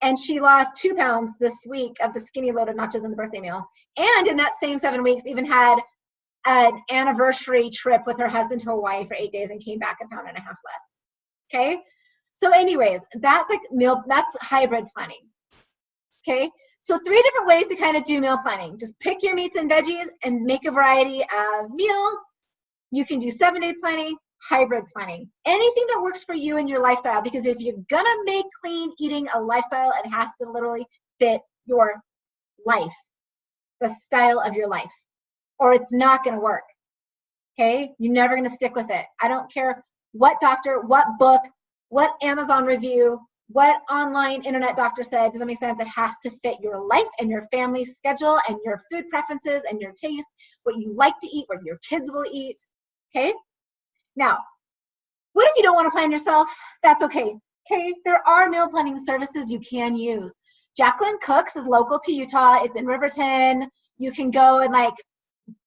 And she lost 2 pounds this week of the skinny loaded nachos in the birthday meal. And in that same 7 weeks, even had an anniversary trip with her husband to Hawaii for 8 days and came back 1.5 pounds less. Okay? So anyways, that's that's hybrid planning. Okay? So 3 different ways to kind of do meal planning. Just pick your meats and veggies and make a variety of meals. You can do 7-day planning, hybrid planning. Anything that works for you and your lifestyle, because if you're gonna make clean eating a lifestyle, it has to literally fit your life, the style of your life, or it's not gonna work. Okay? You're never gonna stick with it. I don't care what doctor, what book, what Amazon review, what online internet doctor said. Does that make sense? It has to fit your life and your family's schedule and your food preferences and your taste, what you like to eat, what your kids will eat. Okay? Now, what if you don't want to plan yourself? That's okay. Okay? There are meal planning services you can use. Jacqueline Cooks is local to Utah. It's in Riverton. You can go and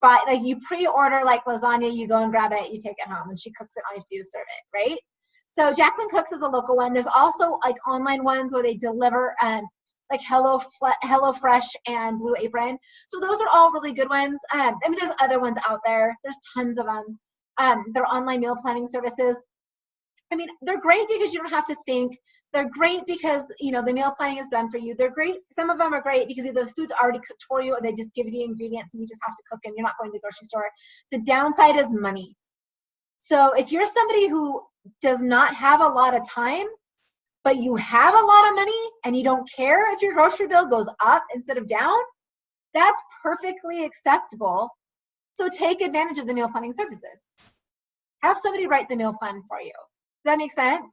buy, you pre-order lasagna, you go and grab it, you take it home, and she cooks it. All you have to do is serve it, right? So Jacqueline Cooks is a local one. There's also online ones where they deliver Hello Fresh and Blue Apron. So those are all really good ones. There's other ones out there. There's tons of them. They're online meal planning services. They're great because you don't have to think. They're great because, the meal planning is done for you. They're great. Some of them are great because either the food's already cooked for you or they just give you the ingredients and you just have to cook them. You're not going to the grocery store. The downside is money. So if you're somebody who does not have a lot of time, but you have a lot of money and you don't care if your grocery bill goes up instead of down, that's perfectly acceptable. So take advantage of the meal planning services. Have somebody write the meal plan for you. Does that make sense?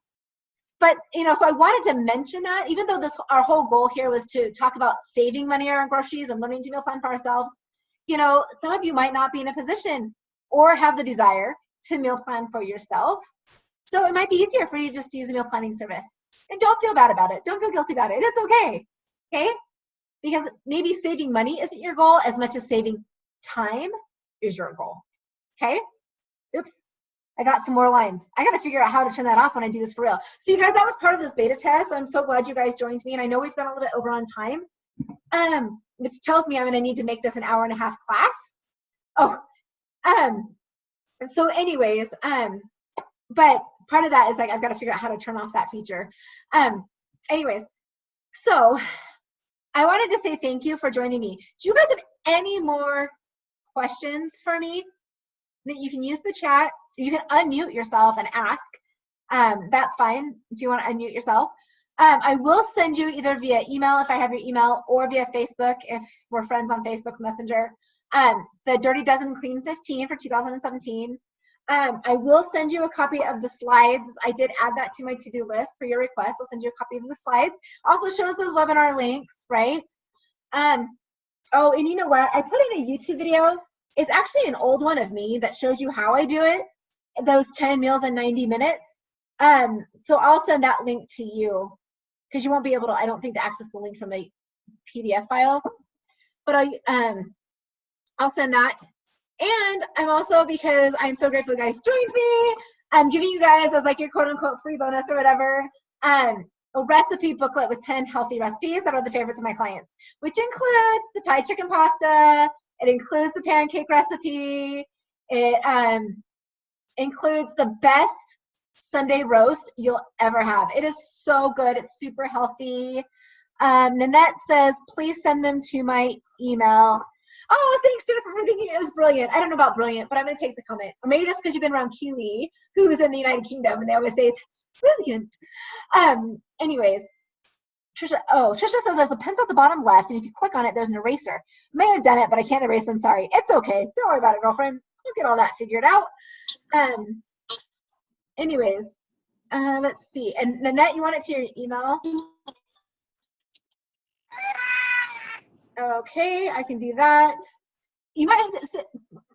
But, so I wanted to mention that, even though our whole goal here was to talk about saving money on groceries and learning to meal plan for ourselves, some of you might not be in a position or have the desire to meal plan for yourself. So it might be easier for you just to use a meal planning service. And don't feel bad about it. Don't feel guilty about it. It's okay. Okay? Because maybe saving money isn't your goal as much as saving time is your goal. Okay? Oops. I got some more lines. I got to figure out how to turn that off when I do this for real. So you guys, that was part of this beta test. I'm so glad you guys joined me. And I know we've gone a little bit over on time, which tells me I'm going to need to make this an 1.5 hour class. So anyways, but part of that is I've got to figure out how to turn off that feature. Anyways, so I wanted to say thank you for joining me. Do you guys have any more questions for me? That you can use the chat. You can unmute yourself and ask. That's fine if you want to unmute yourself. I will send you either via email if I have your email or via Facebook if we're friends on Facebook Messenger. The Dirty Dozen Clean 15 for 2017. I will send you a copy of the slides. I did add that to my to-do list for your request. I'll send you a copy of the slides. Also shows those webinar links, right? And you know what? I put in a YouTube video. It's actually an old one of me that shows you how I do it. Those 10 meals in 90 minutes. So I'll send that link to you because you won't be able to, I don't think, to access the link from a PDF file, but I'll send that. And I'm also, because I'm so grateful you guys joined me, I'm giving you guys as like your quote unquote free bonus or whatever, a recipe booklet with 10 healthy recipes that are the favorites of my clients, which includes the Thai chicken pasta. It includes the pancake recipe. It includes the best Sunday roast you'll ever have. It is so good. It's super healthy. Nanette says, please send them to my email. Oh, thanks, Jennifer, for thinking it was brilliant. I don't know about brilliant, but I'm going to take the comment. Or maybe that's because you've been around Keely, who's in the United Kingdom, and they always say, it's brilliant. Anyways, Trisha says there's a pencil at the bottom left, and if you click on it, there's an eraser. I may have done it, but I can't erase them. Sorry. It's okay. Don't worry about it, girlfriend. We'll get all that figured out. Anyways, let's see. And Nanette, you want it to your email? Okay, I can do that. You might have to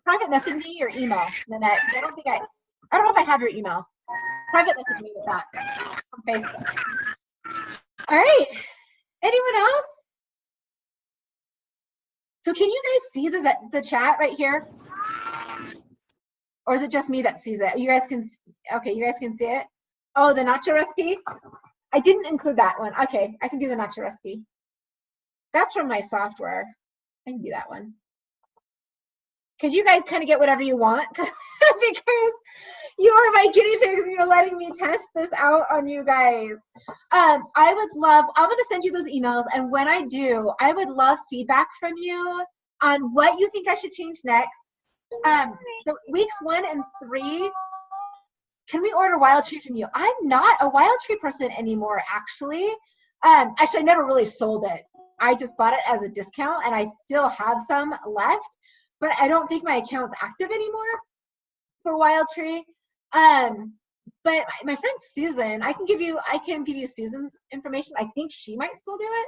private message me your email, Nanette. I don't know if I have your email. Private message me with that on Facebook. All right. Anyone else? So can you guys see the chat right here? Or is it just me that sees it? You guys can, okay, you guys can see it. Oh, the nacho recipe? I didn't include that one. Okay, I can do the nacho recipe. That's from my software. I can do that one. Because you guys kind of get whatever you want because you are my guinea pigs and you're letting me test this out on you guys. I'm going to send you those emails, and when I do, I would love feedback from you on what you think I should change next. So weeks 1 and 3, can we order Wild Tree from you? I'm not a Wild Tree person anymore, actually. Actually, I never really sold it. I just bought it as a discount, and I still have some left, but I don't think my account's active anymore for Wild Tree. But my friend Susan, I can give you Susan's information. I think she might still do it.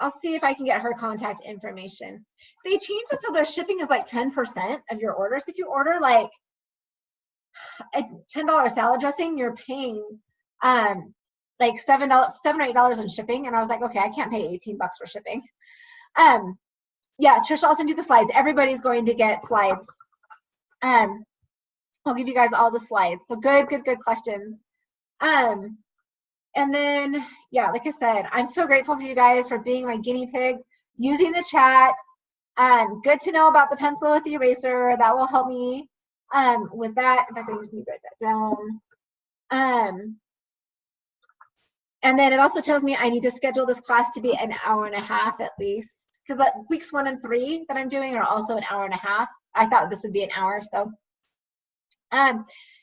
I'll see if I can get her contact information. They changed it so their shipping is like 10% of your orders. If you order like a $10 salad dressing, you're paying like $7 or $8 in shipping. And I was like, okay, I can't pay 18 bucks for shipping. Yeah, Trisha, I'll send you the slides. Everybody's going to get slides. I'll give you guys all the slides. So good questions. And then, yeah, like I said, I'm so grateful for you guys for being my guinea pigs, using the chat. Good to know about the pencil with the eraser. That will help me with that. In fact, I just need to write that down. And then it also tells me I need to schedule this class to be an hour and a half at least, because weeks 1 and 3 that I'm doing are also an hour and a half. I thought this would be an hour. So do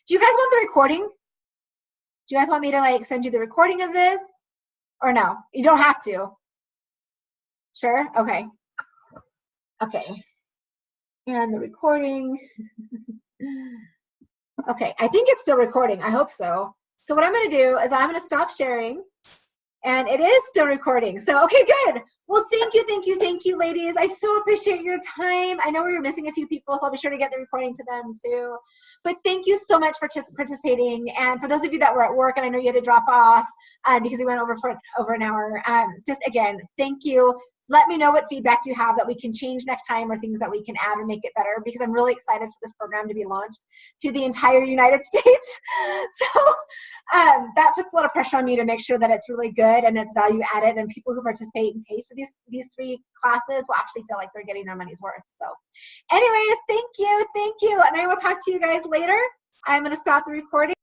you guys want the recording? Do you guys want me to like send you the recording of this or no? You don't have to. Sure? Okay. Okay. And the recording. Okay, I think it's still recording. I hope so. So what I'm going to do is I'm going to stop sharing, and it is still recording. So, okay, good. Well, thank you, ladies. I so appreciate your time. I know we were missing a few people, so I'll be sure to get the recording to them too. But thank you so much for participating. And for those of you that were at work, and I know you had to drop off because we went over for over an hour, just again, thank you. Let me know what feedback you have that we can change next time, or things that we can add or make it better, because I'm really excited for this program to be launched to the entire United States. So that puts a lot of pressure on me to make sure that it's really good and it's value added, and people who participate and pay for these 3 classes will actually feel like they're getting their money's worth. So anyways, thank you. And I will talk to you guys later. I'm going to stop the recording.